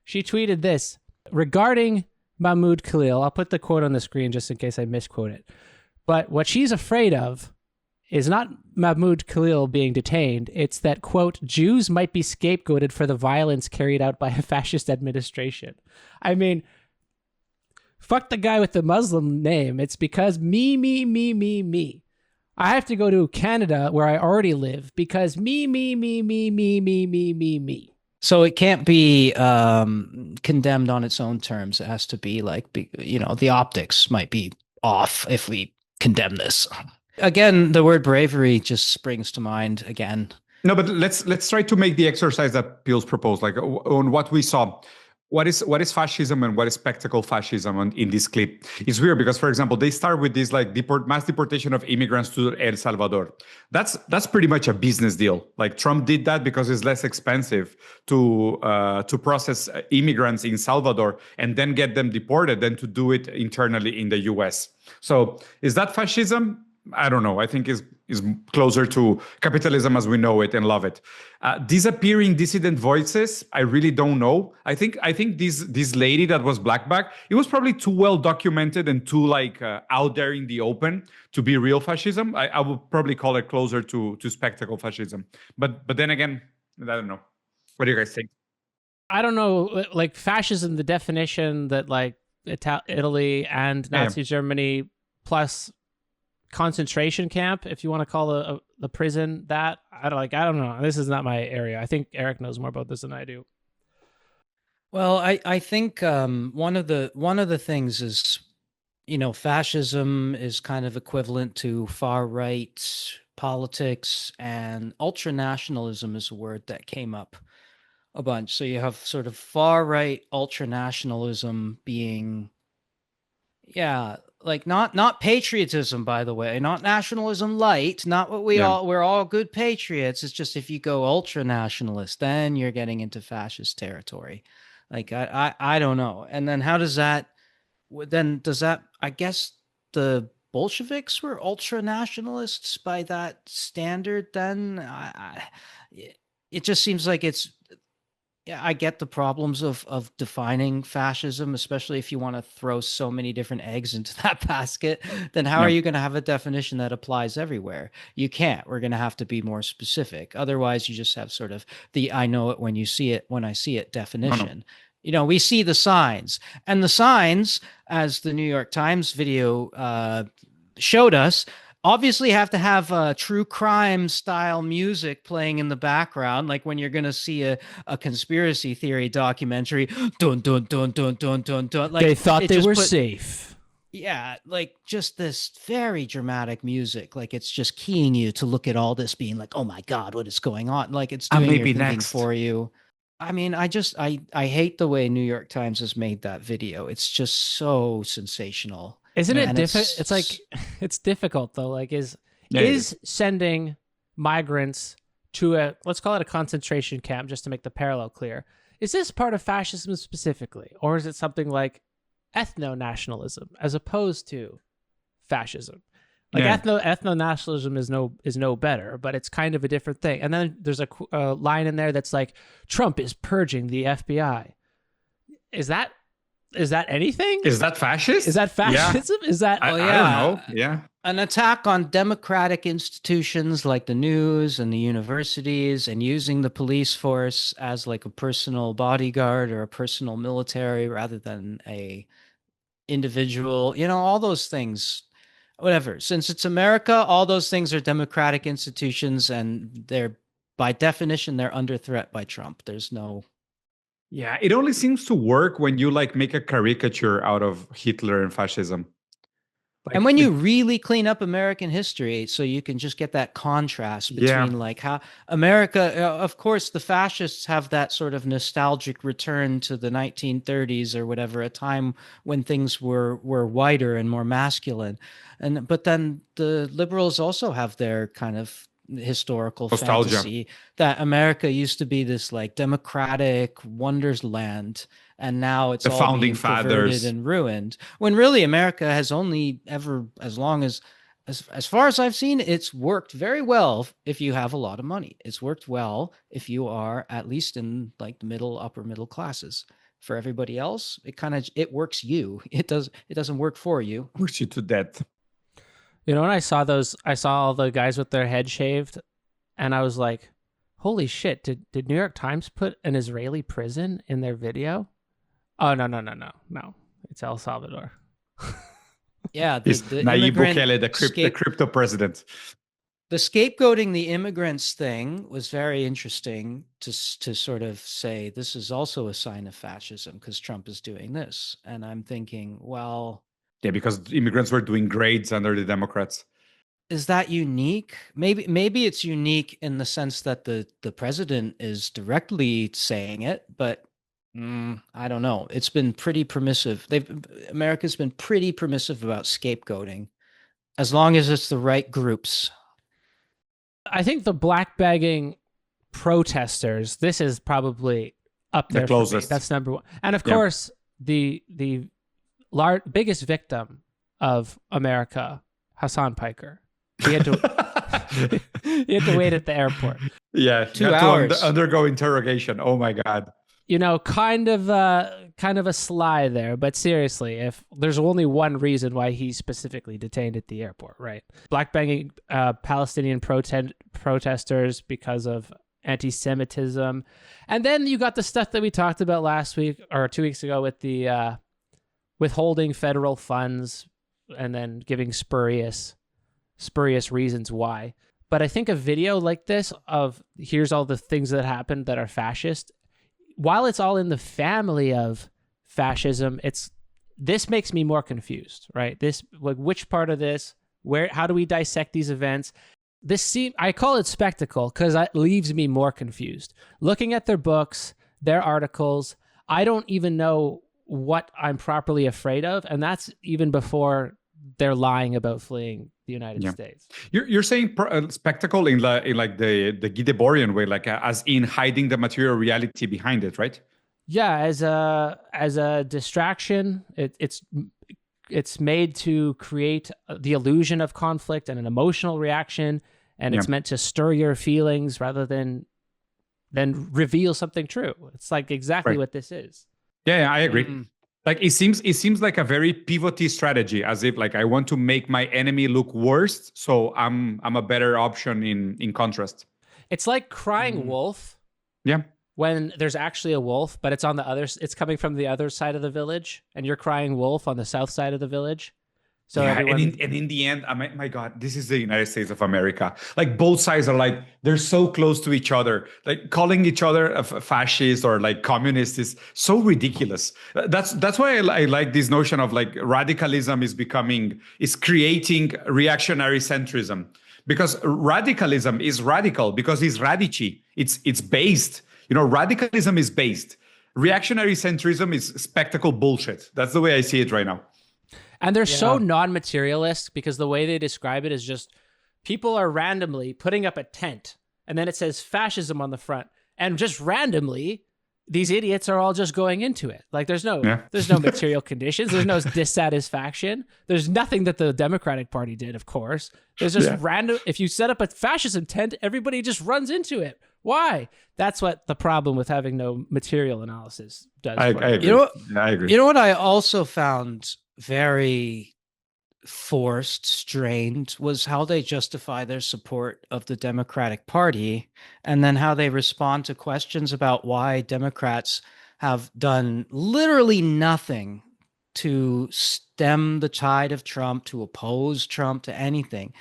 She tweeted this regarding Mahmoud Khalil. I'll put the quote on the screen just in case I misquote it. But what she's afraid of is not Mahmoud Khalil being detained. It's that, quote, Jews might be scapegoated for the violence carried out by a fascist administration. I mean, fuck the guy with the Muslim name. It's because me. I have to go to Canada where I already live because me. So it can't be condemned on its own terms. It has to be like, the optics might be off if we condemn this. Again, the word bravery just springs to mind again. No, but let's try to make the exercise that Peel's proposed, like on what we saw. What is fascism and what is spectacle fascism in this clip? It's weird because, for example, they start with this like mass deportation of immigrants to El Salvador. That's pretty much a business deal. Like Trump did that because it's less expensive to process immigrants in Salvador and then get them deported than to do it internally in the U.S. So is that fascism? I don't know. I think is closer to capitalism as we know it and love it. Disappearing dissident voices, I really don't know. I think this lady that was blackback, it was probably too well documented and too out there in the open to be real fascism. I would probably call it closer to spectacle fascism. But then again, I don't know. What do you guys think? I don't know. Like fascism, the definition that like Italy and Nazi Germany plus concentration camp, if you want to call the prison that, I don't know. This is not my area. I think Eric knows more about this than I do. Well, I think one of the things is, fascism is kind of equivalent to far right politics, and ultranationalism is a word that came up a bunch. So you have sort of far right ultranationalism being, like not patriotism, by the way, not nationalism light, not what we're all good patriots. It's just if you go ultra nationalist, then you're getting into fascist territory. Like I don't know. And then does that I guess the Bolsheviks were ultra nationalists by that standard then? It just seems like it's Yeah, I get the problems of defining fascism, especially if you want to throw so many different eggs into that basket. Then how are you going to have a definition that applies everywhere? You can't. We're going to have to be more specific. Otherwise, you just have sort of the "I know it when you see it, when I see it" definition. We see the signs, and the signs, as the New York Times video showed us, obviously have to have true crime style music playing in the background, like when you're going to see a conspiracy theory documentary. Dun, dun, dun, dun, dun, dun, dun. Like, they thought they were safe. Yeah, like just this very dramatic music. Like it's just keying you to look at all this, being like, oh my God, what is going on? Like it's doing your thinking for you. I mean, I hate the way New York Times has made that video. It's just so sensational. Isn't it difficult? It's like, it's difficult though. Like, is sending migrants to let's call it a concentration camp, just to make the parallel clear. Is this part of fascism specifically? Or is it something like ethno-nationalism as opposed to fascism? Like ethno-nationalism is no better, but it's kind of a different thing. And then there's a line in there that's like, Trump is purging the FBI. Is that anything? Is that fascist? Is that fascism? Yeah. Is that? I don't know. Yeah. An attack on democratic institutions like the news and the universities, and using the police force as like a personal bodyguard or a personal military rather than a individual, all those things, whatever. Since it's America, all those things are democratic institutions, and they're, by definition, they're under threat by Trump. There's no... Yeah, it only seems to work when you make a caricature out of Hitler and fascism. And when you really clean up American history, so you can just get that contrast between like how America, of course, the fascists have that sort of nostalgic return to the 1930s or whatever, a time when things were whiter and more masculine. But then the liberals also have their kind of historical nostalgia, fantasy that America used to be this like democratic wonderland, and now it's all founding fathers and ruined, when really America has only ever, as far as I've seen, it's worked very well if you have a lot of money. It's worked well if you are at least in like the upper middle classes. For everybody else, it works you. It doesn't work for you. Works you to death. When I saw all the guys with their head shaved, and I was like, holy shit, did New York Times put an Israeli prison in their video? Oh, no. It's El Salvador. Yeah. The Nayib Bukele, the crypto president. The scapegoating the immigrants thing was very interesting to sort of say, this is also a sign of fascism because Trump is doing this. And I'm thinking, well... Yeah, because immigrants were doing grades under the Democrats. Is that unique? Maybe it's unique in the sense that the president is directly saying it, but I don't know. It's been pretty permissive. America's been pretty permissive about scapegoating, as long as it's the right groups. I think the black bagging protesters, this is probably up there. The closest. That's number one. And of course, the biggest victim of America, Hassan Piker. He had to wait at the airport. Yeah, 2 hours to undergo interrogation. Oh my God. Kind of a sly there, but seriously, if there's only one reason why he's specifically detained at the airport, right? Black banging Palestinian protesters because of anti-Semitism, and then you got the stuff that we talked about last week or 2 weeks ago with the withholding federal funds and then giving spurious reasons why. But I think a video like this of here's all the things that happened that are fascist, while it's all in the family of fascism, this makes me more confused, right? This, like, which part of this, how do we dissect these events? I call it spectacle because it leaves me more confused. Looking at their books, their articles, I don't even know what I'm properly afraid of, and that's even before they're lying about fleeing the United States. You're saying spectacle in like the Guy Deborian way, like as in hiding the material reality behind it, right? Yeah, as a distraction. It's made to create the illusion of conflict and an emotional reaction, and it's meant to stir your feelings rather than then reveal something true. It's like exactly what this is. Yeah, I agree. Like it seems like a very pivoty strategy, as if like I want to make my enemy look worse, so I'm a better option in contrast. It's like crying wolf. Yeah. When there's actually a wolf, but it's on the other, it's coming from the other side of the village, and you're crying wolf on the south side of the village. So yeah, everyone... and in the end, my God, this is the United States of America. Like both sides are like, they're so close to each other. Like calling each other a fascist or like communist is so ridiculous. That's why I like this notion of like radicalism is creating reactionary centrism. Because radicalism is radical because it's radici. It's based. Radicalism is based. Reactionary centrism is spectacle bullshit. That's the way I see it right now. And they're so non-materialist because the way they describe it is just people are randomly putting up a tent and then it says fascism on the front. And just randomly, these idiots are all just going into it. Like there's no material conditions. There's no dissatisfaction. There's nothing that the Democratic Party did, of course. There's just random. If you set up a fascism tent, everybody just runs into it. Why? That's what the problem with having no material analysis does. I agree. I agree. You know what I also found very forced, strained, was how they justify their support of the Democratic Party, and then how they respond to questions about why Democrats have done literally nothing to stem the tide of Trump, to oppose Trump, to anything.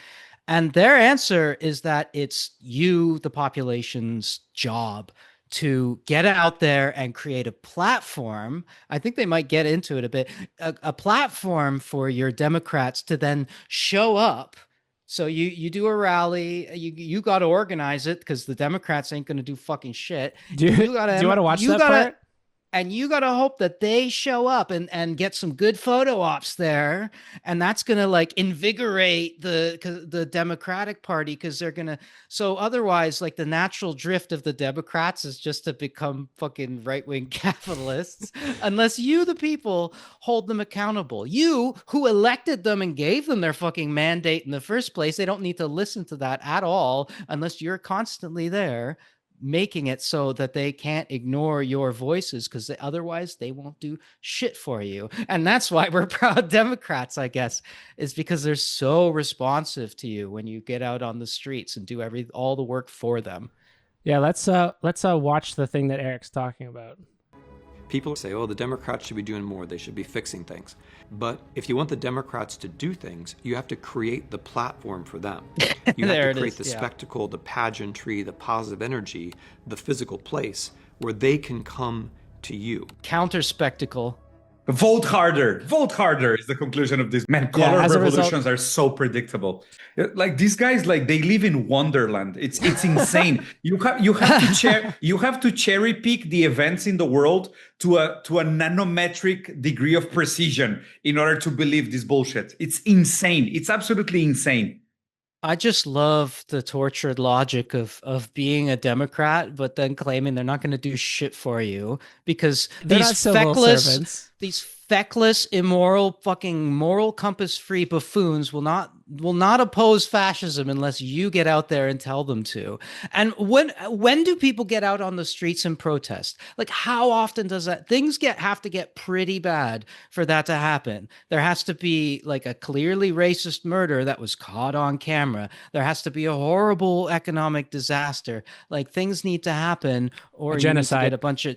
And their answer is that it's you, the population's job, to get out there and create a platform. I think they might get into it a bit, a platform for your Democrats to then show up. So you do a rally, you got to organize it because the Democrats ain't going to do fucking shit. Do you want to watch that part? And you got to hope that they show up and get some good photo ops there. And that's going to like invigorate the Democratic Party because they're going to. So otherwise, like the natural drift of the Democrats is just to become fucking right-wing capitalists unless you, the people, hold them accountable. You who elected them and gave them their fucking mandate in the first place, they don't need to listen to that at all unless you're constantly there, making it so that they can't ignore your voices because otherwise they won't do shit for you. And that's why we're proud Democrats, I guess, is because they're so responsive to you when you get out on the streets and do all the work for them. Yeah, let's watch the thing that Eric's talking about. People say, oh, the Democrats should be doing more. They should be fixing things. But if you want the Democrats to do things, you have to create the platform for them. You have to create the spectacle, the pageantry, the positive energy, the physical place where they can come to you. Counter spectacle. Vote harder is the conclusion of this. Man, color revolutions are so predictable. Like these guys, like they live in Wonderland. It's insane. You have to cherry pick the events in the world to a nanometric degree of precision in order to believe this bullshit. It's insane. It's absolutely insane. I just love the tortured logic of being a Democrat, but then claiming they're not going to do shit for you because these feckless, immoral, fucking moral compass free buffoons will not oppose fascism unless you get out there and tell them to. And when do people get out on the streets and protest? Like how often does that have to get pretty bad for that to happen? There has to be like a clearly racist murder that was caught on camera. There has to be a horrible economic disaster. Like things need to happen, or a genocide. You need to get a bunch of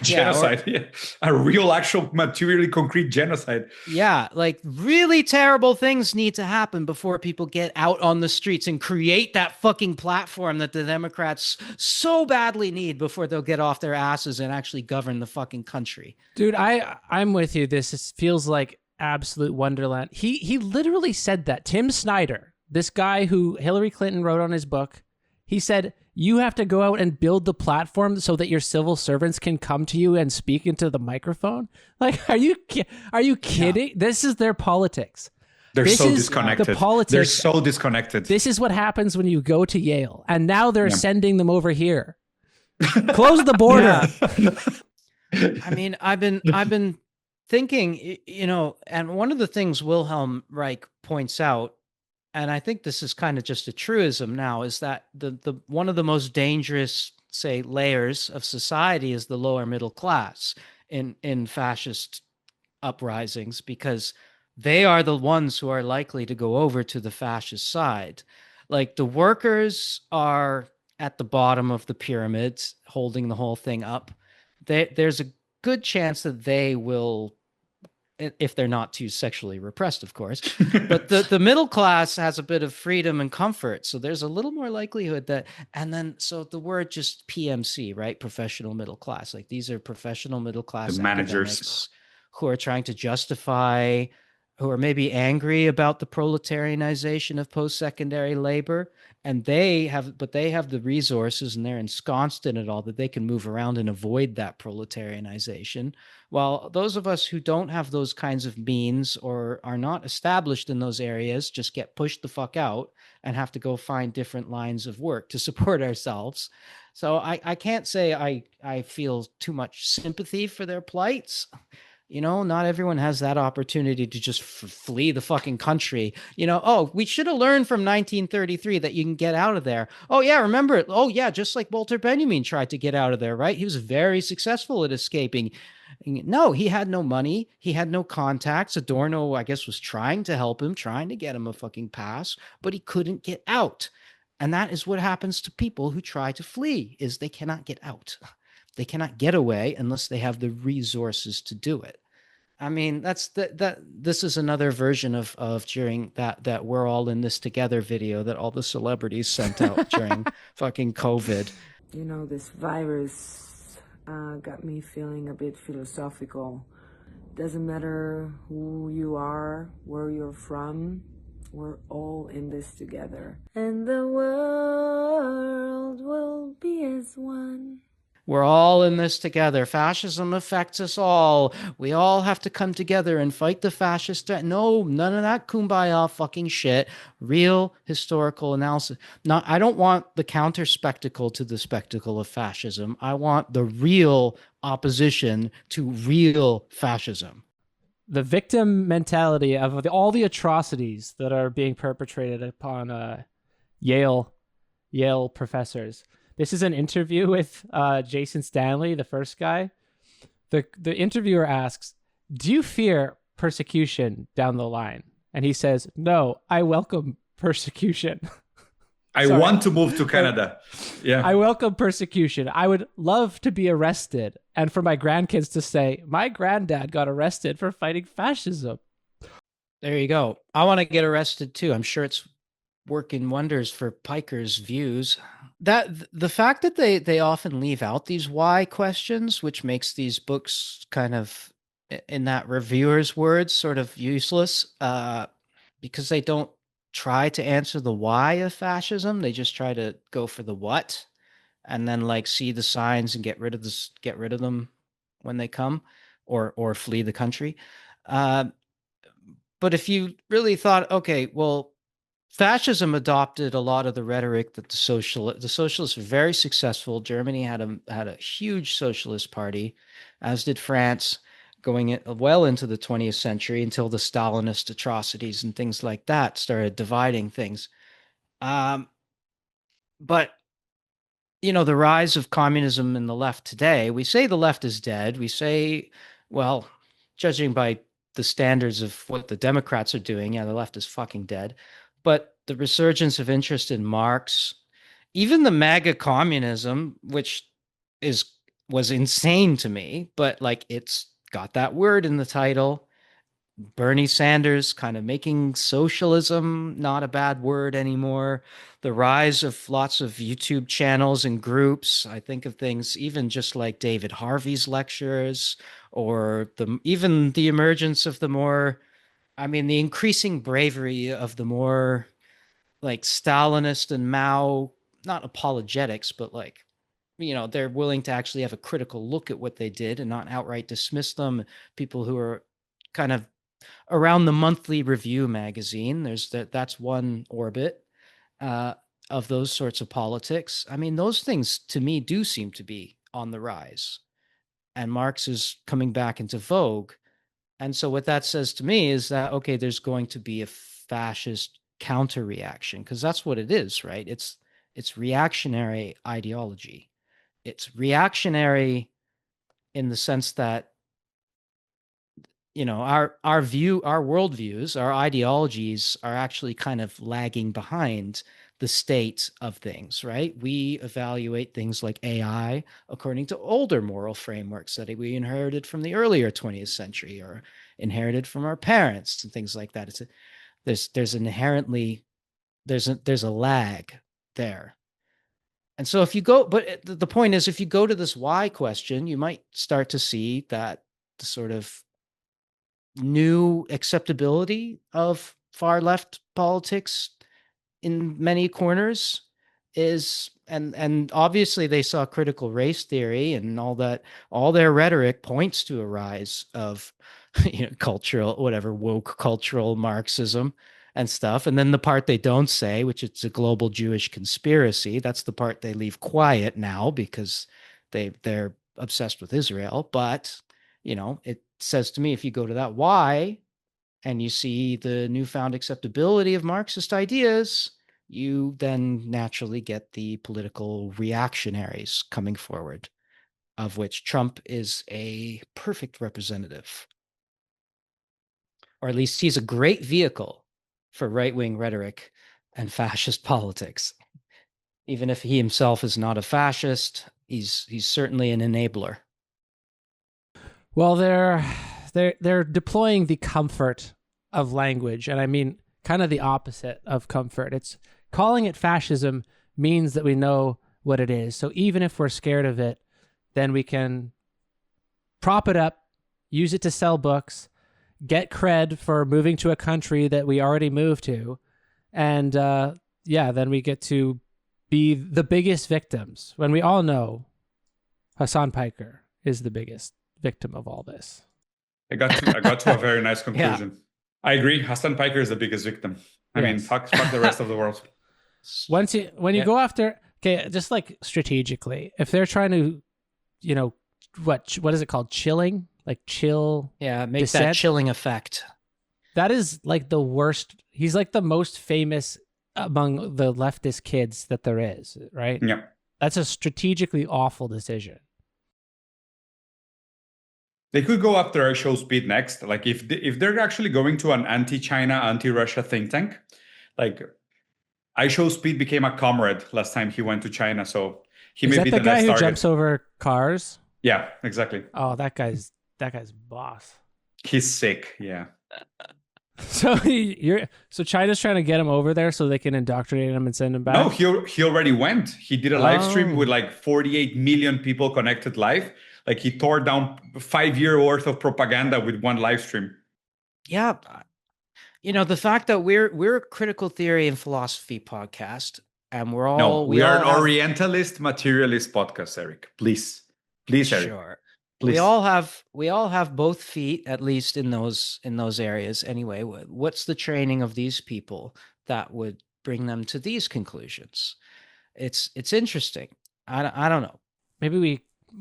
genocide, a real, actual, materially concrete genocide. Yeah, like really terrible things need to happen before people get out on the streets and create that fucking platform that the Democrats so badly need before they'll get off their asses and actually govern the fucking country. Dude, I'm with you. This feels like absolute wonderland. He literally said that. Tim Snyder, this guy who Hillary Clinton wrote on his book, he said, you have to go out and build the platform so that your civil servants can come to you and speak into the microphone. Like, are you kidding? Yeah. This is their politics. They're so disconnected. The politics. They're so disconnected. This is what happens when you go to Yale. And now they're sending them over here. Close the border. Yeah. I mean, I've been thinking, and one of the things Wilhelm Reich points out, and I think this is kind of just a truism now, is that the one of the most dangerous say, layers of society as the lower middle class in fascist uprisings, because they are the ones who are likely to go over to the fascist side. Like the workers are at the bottom of the pyramids, holding the whole thing up. There's a good chance that they will, if they're not too sexually repressed, of course. But the middle class has a bit of freedom and comfort. So there's a little more likelihood that, and then, so the word just PMC, right? Professional middle class. Like these are professional middle class academics who are trying to justify, who are maybe angry about the proletarianization of post-secondary labor. And they have the resources and they're ensconced in it all, that they can move around and avoid that proletarianization. While those of us who don't have those kinds of means or are not established in those areas just get pushed the fuck out and have to go find different lines of work to support ourselves. So I can't say I feel too much sympathy for their plights. You know, not everyone has that opportunity to just flee the fucking country. You know, oh, we should have learned from 1933 that you can get out of there. Oh, yeah, remember it. Oh, yeah, just like Walter Benjamin tried to get out of there, right? He was very successful at escaping. No, he had no money. He had no contacts. Adorno, I guess, was trying to help him, trying to get him a fucking pass, but he couldn't get out. And that is what happens to people who try to flee, is they cannot get out. They cannot get away unless they have the resources to do it. I mean, this is another version of during that we're all in this together video that all the celebrities sent out during fucking COVID. You know, this virus got me feeling a bit philosophical. Doesn't matter who you are, where you're from, we're all in this together. And the world will be as one. We're all in this together. Fascism affects us all. We all have to come together and fight the fascist threat. No, none of that kumbaya fucking shit. Real historical analysis. Now, I don't want the counter spectacle to the spectacle of fascism. I want the real opposition to real fascism. The victim mentality of all the atrocities that are being perpetrated upon Yale professors. This is an interview with Jason Stanley, the first guy. The interviewer asks, "Do you fear persecution down the line?" And he says, "No, I welcome persecution." I want to move to Canada. Yeah. I welcome persecution. I would love to be arrested and for my grandkids to say, "My granddad got arrested for fighting fascism." There you go. I want to get arrested too. I'm sure it's working wonders for Piker's views. That the fact that they often leave out these why questions, which makes these books kind of, in that reviewer's words, sort of useless, because they don't try to answer the why of fascism. They just try to go for the what, and then like see the signs and get rid of them when they come, or flee the country. But if you really thought, okay, well, fascism adopted a lot of the rhetoric that the socialists were very successful. Germany had a huge socialist party, as did France, going well into the 20th century until the Stalinist atrocities and things like that started dividing things. But you know, the rise of communism in the left today, we say the left is dead. We say, well, judging by the standards of what the Democrats are doing, yeah, the left is fucking dead. But the resurgence of interest in Marx, even the MAGA communism, which was insane to me, but like it's got that word in the title. Bernie Sanders kind of making socialism not a bad word anymore. The rise of lots of YouTube channels and groups. I think of things even just like David Harvey's lectures, or even the emergence of the increasing bravery of the more like Stalinist and Mao, not apologetics, but like, you know, they're willing to actually have a critical look at what they did and not outright dismiss them. People who are kind of around the Monthly Review magazine, that's one orbit of those sorts of politics. I mean, those things to me do seem to be on the rise, and Marx is coming back into vogue. And so what that says to me is that, okay, there's going to be a fascist counter reaction, because that's what it is, right? It's reactionary ideology. it's reactionary in the sense that, our worldviews, our ideologies are actually kind of lagging behind the state of things, right? We evaluate things like AI according to older moral frameworks that we inherited from the earlier 20th century or inherited from our parents and things like that. There's a lag there. And so but the point is, if you go to this why question, you might start to see that the sort of new acceptability of far left politics in many corners is, and obviously they saw critical race theory and all that. All their rhetoric points to a rise of cultural, whatever, woke cultural Marxism and stuff. And then the part they don't say, which it's a global Jewish conspiracy, that's the part they leave quiet now because they're obsessed with Israel. But it says to me, if you go to that why and you see the newfound acceptability of Marxist ideas, you then naturally get the political reactionaries coming forward, of which Trump is a perfect representative. Or at least he's a great vehicle for right-wing rhetoric and fascist politics. Even if he himself is not a fascist, he's certainly an enabler. Well, they're deploying the comfort of language, and I mean kind of the opposite of comfort. It's calling it fascism means that we know what it is. So even if we're scared of it, then we can prop it up, use it to sell books, get cred for moving to a country that we already moved to, and then we get to be the biggest victims when we all know Hassan Piker is the biggest victim of all this. I got to a very nice conclusion. Yeah. I agree. Hassan Piker is the biggest victim. I mean, fuck the rest of the world. When you go after, just like strategically, if they're trying to, what is it called? Chilling? Like chill. Yeah, make dissent? That chilling effect. That is like the worst. He's like the most famous among the leftist kids that there is, right? Yeah. That's a strategically awful decision. They could go after I Show Speed next. Like if they're actually going to an anti-China, anti-Russia think tank, like I Show Speed became a comrade last time he went to China, so he may be the next target. Is that the guy who jumps over cars? Yeah, exactly. Oh, that guy's boss. He's sick. Yeah. So China's trying to get him over there so they can indoctrinate him and send him back? No, he already went. He did a live stream with like 48 million people connected live. Like he tore down 5 year worth of propaganda with one live stream. Yeah. The fact that we're a critical theory and philosophy podcast, and we're all... No, we are an Orientalist materialist podcast, Eric. Please, Eric. Sure. Please. We all have both feet, at least in those areas. Anyway, what's the training of these people that would bring them to these conclusions? It's interesting. I don't know. Maybe we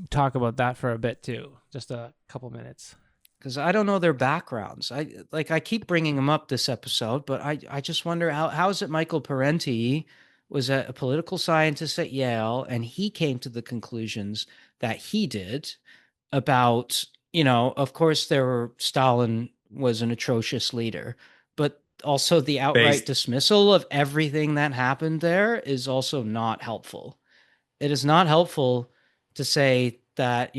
talk about that for a bit too, just a couple minutes, because I don't know their backgrounds. I keep bringing them up this episode, but I just wonder how is it Michael Parenti was a political scientist at Yale, and he came to the conclusions that he did about, of course Stalin was an atrocious leader, but also the outright dismissal of everything that happened there is also not helpful. It is not helpful to say that,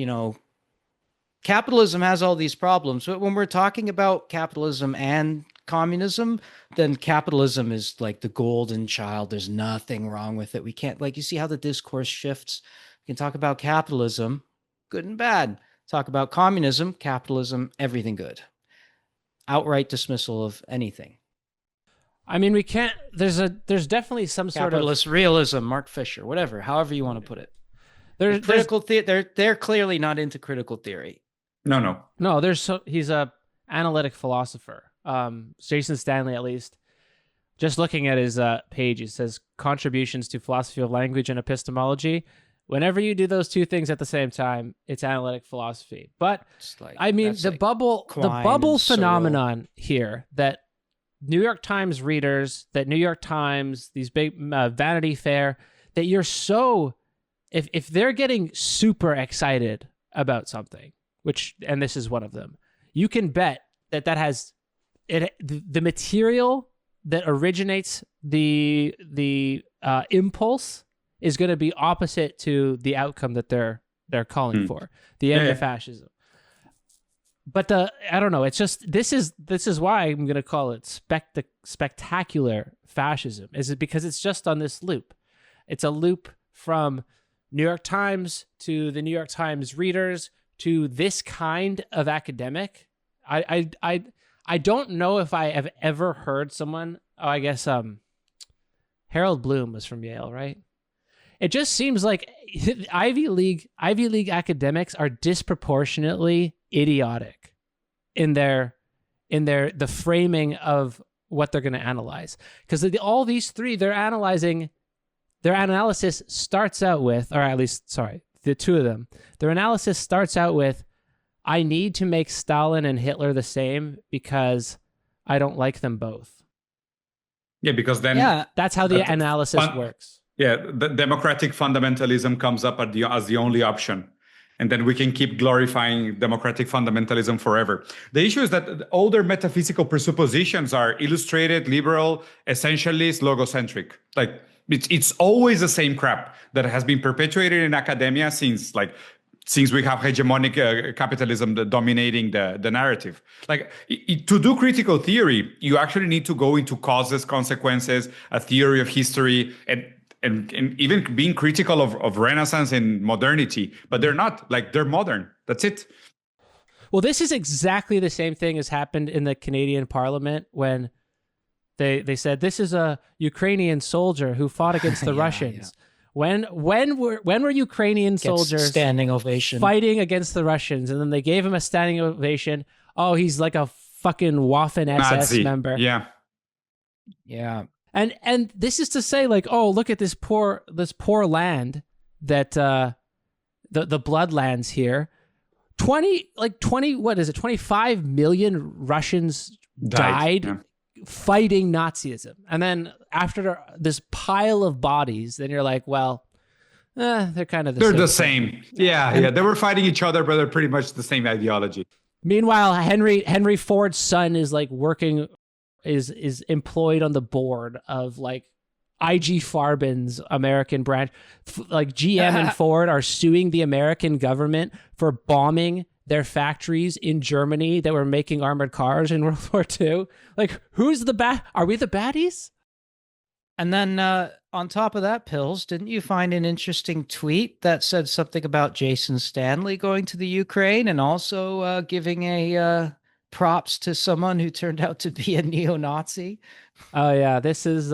capitalism has all these problems, but when we're talking about capitalism and communism, then capitalism is like the golden child. There's nothing wrong with it. We can't, like, you see how the discourse shifts. We can talk about capitalism, good and bad. Talk about communism, capitalism, everything good. Outright dismissal of anything. I mean, we can't, there's definitely some sort of capitalist realism, Mark Fisher, whatever, however you want to put it. They're clearly not into critical theory. No. He's a analytic philosopher. Jason Stanley, at least. Just looking at his page, it says contributions to philosophy of language and epistemology. Whenever you do those two things at the same time, it's analytic philosophy. But the bubble phenomenon here, that New York Times readers, that New York Times, these big Vanity Fair, that you're so if they're getting super excited about something, and this is one of them, you can bet that has the material that originates the impulse is going to be opposite to the outcome that they're calling for, the end of fascism. But I don't know. It's just this is why I'm going to call it spectacular fascism. Is it because it's just on this loop? It's a loop from New York Times to the New York Times readers to this kind of academic. I don't know if I have ever heard someone. Oh, I guess Harold Bloom was from Yale, right? It just seems like Ivy League academics are disproportionately idiotic in the framing of what they're going to analyze. Because all these three, their analysis starts out with, or at least, sorry, the two of them, their analysis starts out with, I need to make Stalin and Hitler the same because I don't like them both. Yeah, because then that's how the analysis works. Yeah, the democratic fundamentalism comes up as the only option. And then we can keep glorifying democratic fundamentalism forever. The issue is that all their metaphysical presuppositions are illustrated, liberal, essentialist, logocentric. Like, it's always the same crap that has been perpetuated in academia since we have hegemonic capitalism dominating the narrative. Like, to do critical theory, you actually need to go into causes, consequences, a theory of history, and even being critical of Renaissance and modernity. But they're not. Like, they're modern. That's it. Well, this is exactly the same thing as happened in the Canadian Parliament when they said this is a Ukrainian soldier who fought against the Russians. Yeah. When were Ukrainian soldiers standing ovation fighting against the Russians, and then they gave him a standing ovation? Oh, he's like a fucking Waffen SS Nazi member. Yeah. And this is to say, like, oh, look at this poor land that the bloodlands here. 25 million Russians died fighting Nazism. And then after this pile of bodies, then you're like, well, they're kind of the same. Yeah. They were fighting each other, but they're pretty much the same ideology. Meanwhile, Henry Ford's son is like working, is employed on the board of like IG Farben's American branch. Like GM and Ford are suing the American government for bombing their factories in Germany that were making armored cars in World War II. Like, who's are we the baddies? And then on top of that, Pills, didn't you find an interesting tweet that said something about Jason Stanley going to the Ukraine and also giving a props to someone who turned out to be a neo-Nazi? Oh yeah, this is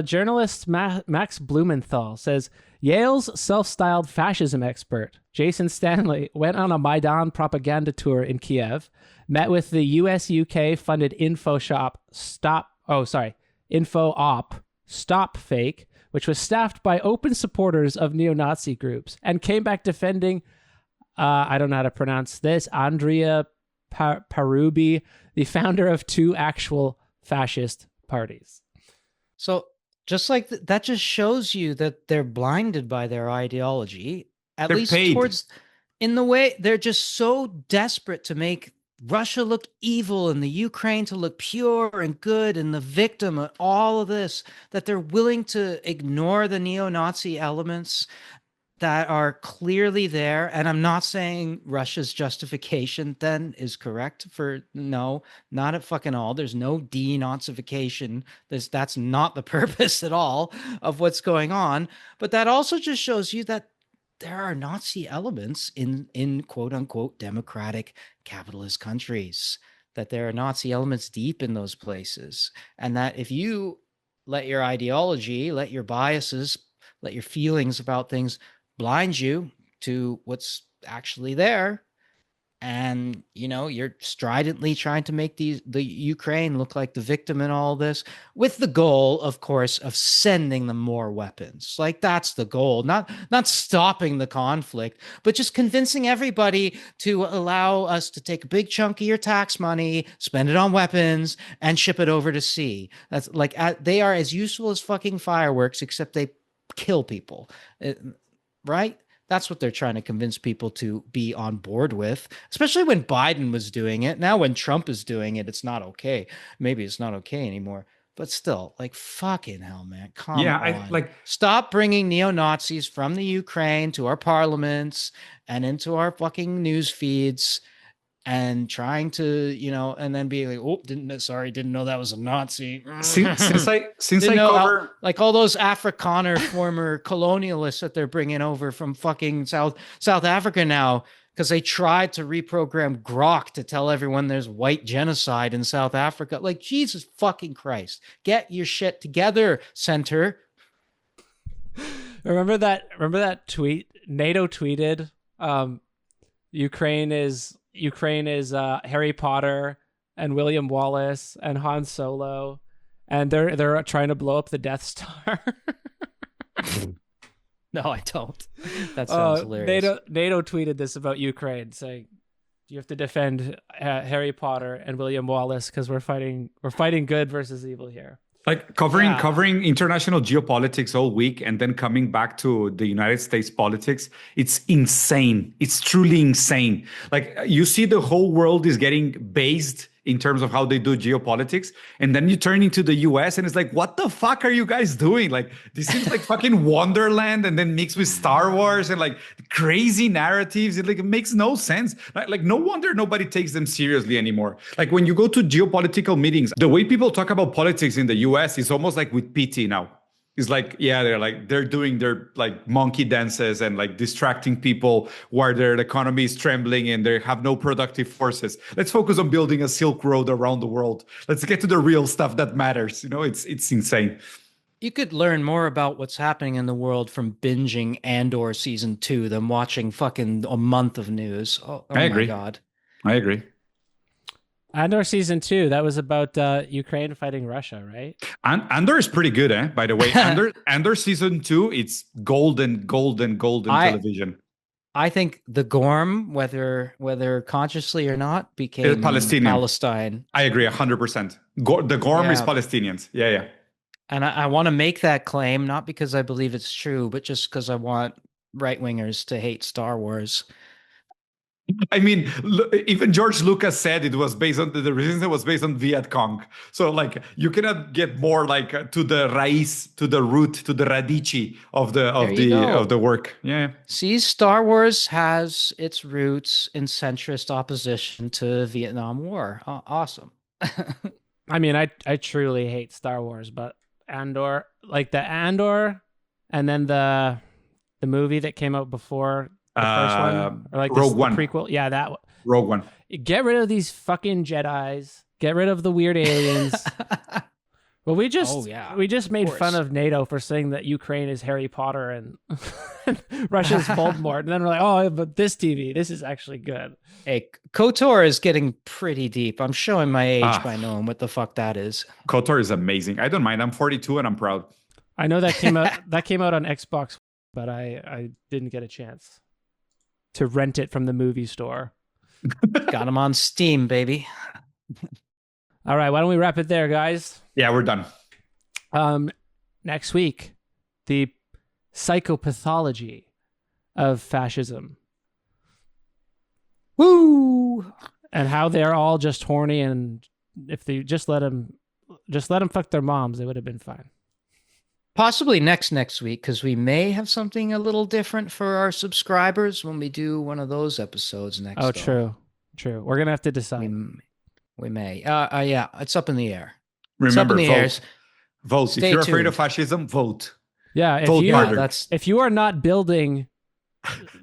journalist Max Blumenthal says Yale's self-styled fascism expert Jason Stanley went on a Maidan propaganda tour in Kiev, met with the US-UK funded info op Stop Fake, which was staffed by open supporters of neo-Nazi groups, and came back defending I don't know how to pronounce this, Andrea Parubi, the founder of two actual fascist parties. So just like that just shows you that they're blinded by their ideology, they're least paid. In the way they're just so desperate to make Russia look evil and the Ukraine to look pure and good and the victim of all of this, that they're willing to ignore the neo-Nazi elements that are clearly there. And I'm not saying Russia's justification then is correct no, not at fucking all. There's no denazification. That's not the purpose at all of what's going on. But that also just shows you that there are Nazi elements in quote unquote democratic capitalist countries, that there are Nazi elements deep in those places. And that if you let your ideology, let your biases, let your feelings about things blind you to what's actually there, and you're stridently trying to make the Ukraine look like the victim in all this, with the goal, of course, of sending them more weapons. Like, that's the goal, not stopping the conflict, but just convincing everybody to allow us to take a big chunk of your tax money, spend it on weapons, and ship it over to sea. That's like, they are as useful as fucking fireworks, except they kill people, right? That's what they're trying to convince people to be on board with, especially when Biden was doing it. Now, when Trump is doing it, it's not okay. Maybe it's not okay anymore. But still, like, fucking hell, man. Come on. Stop bringing neo-Nazis from the Ukraine to our parliaments and into our fucking news feeds and trying to, and then being like, oh, didn't know that was a Nazi. Since I cover like all those Afrikaner former colonialists that they're bringing over from fucking South Africa now, because they tried to reprogram Grok to tell everyone there's white genocide in South Africa. Like, Jesus fucking Christ, get your shit together, center. Remember that tweet? NATO tweeted, Ukraine is Harry Potter and William Wallace and Han Solo, and they're trying to blow up the Death Star. No, I don't. That sounds hilarious. NATO tweeted this about Ukraine, saying you have to defend Harry Potter and William Wallace because we're fighting good versus evil here. Like covering international geopolitics all week and then coming back to the United States politics, it's insane. It's truly insane. Like, you see the whole world is getting based in terms of how they do geopolitics. And then you turn into the US and it's like, what the fuck are you guys doing? Like, this seems like fucking Wonderland and then mixed with Star Wars and like crazy narratives. It makes no sense. Like no wonder nobody takes them seriously anymore. Like, when you go to geopolitical meetings, the way people talk about politics in the US is almost like with pity now. It's like, yeah, they're doing their like monkey dances and like distracting people while their economy is trembling and they have no productive forces. Let's focus on building a Silk Road around the world. Let's get to the real stuff that matters. It's insane. You could learn more about what's happening in the world from binging Andor season 2 than watching fucking a month of news. Oh I agree. My God. I agree. Andor season 2, that was about Ukraine fighting Russia, right? Andor is pretty good, by the way. Andor season 2, it's golden television. I think the Gorm, whether consciously or not, became Palestine. I agree 100%. The Gorm is Palestinians. Yeah. And I want to make that claim, not because I believe it's true, but just because I want right-wingers to hate Star Wars. I mean, even George Lucas said it was based on the reason it was based on Viet Cong. So like, you cannot get more like to the raíz, to the root, to the radici of the work. Yeah. See, Star Wars has its roots in centrist opposition to Vietnam War. Awesome. I mean, I truly hate Star Wars, but Andor, like the Andor, and then the movie that came out before the first one, or like Rogue One prequel. Yeah, that one. Rogue One. Get rid of these fucking Jedis. Get rid of the weird aliens. Well, we just made fun of NATO for saying that Ukraine is Harry Potter and Russia's Voldemort, and then we're like, oh, but this is actually good. Hey, KOTOR is getting pretty deep. I'm showing my age by knowing what the fuck that is. KOTOR is amazing. I don't mind. I'm 42 and I'm proud. I know that came out. That came out on Xbox, but I didn't get a chance to rent it from the movie store. Got them on Steam, baby. All right, why don't we wrap it there, guys? Yeah, we're done. Next week, the psychopathology of fascism. Woo! And how they're all just horny, and if they just let them fuck their moms, they would have been fine. Possibly next week, because we may have something a little different for our subscribers when we do one of those episodes next. Oh, true. We're gonna have to decide. We may. Yeah, it's up in the air. Remember, vote. If you're afraid of fascism, vote. Yeah, if you are not building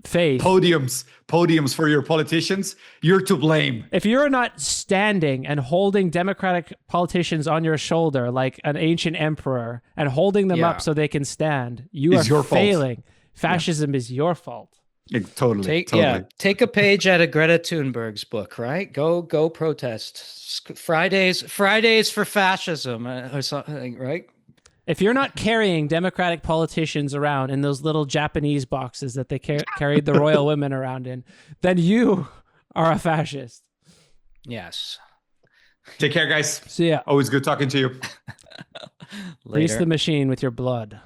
faith, podiums for your politicians, you're to blame. If you're not standing and holding democratic politicians on your shoulder like an ancient emperor and holding them up so they can stand, you are failing. Fascism is your fault. Totally. Take a page out of Greta Thunberg's book, right? Go protest. Fridays for fascism or something, right? If you're not carrying democratic politicians around in those little Japanese boxes that they carried the royal women around in, then you are a fascist. Yes. Take care, guys. See ya. Always good talking to you. Grease the machine with your blood.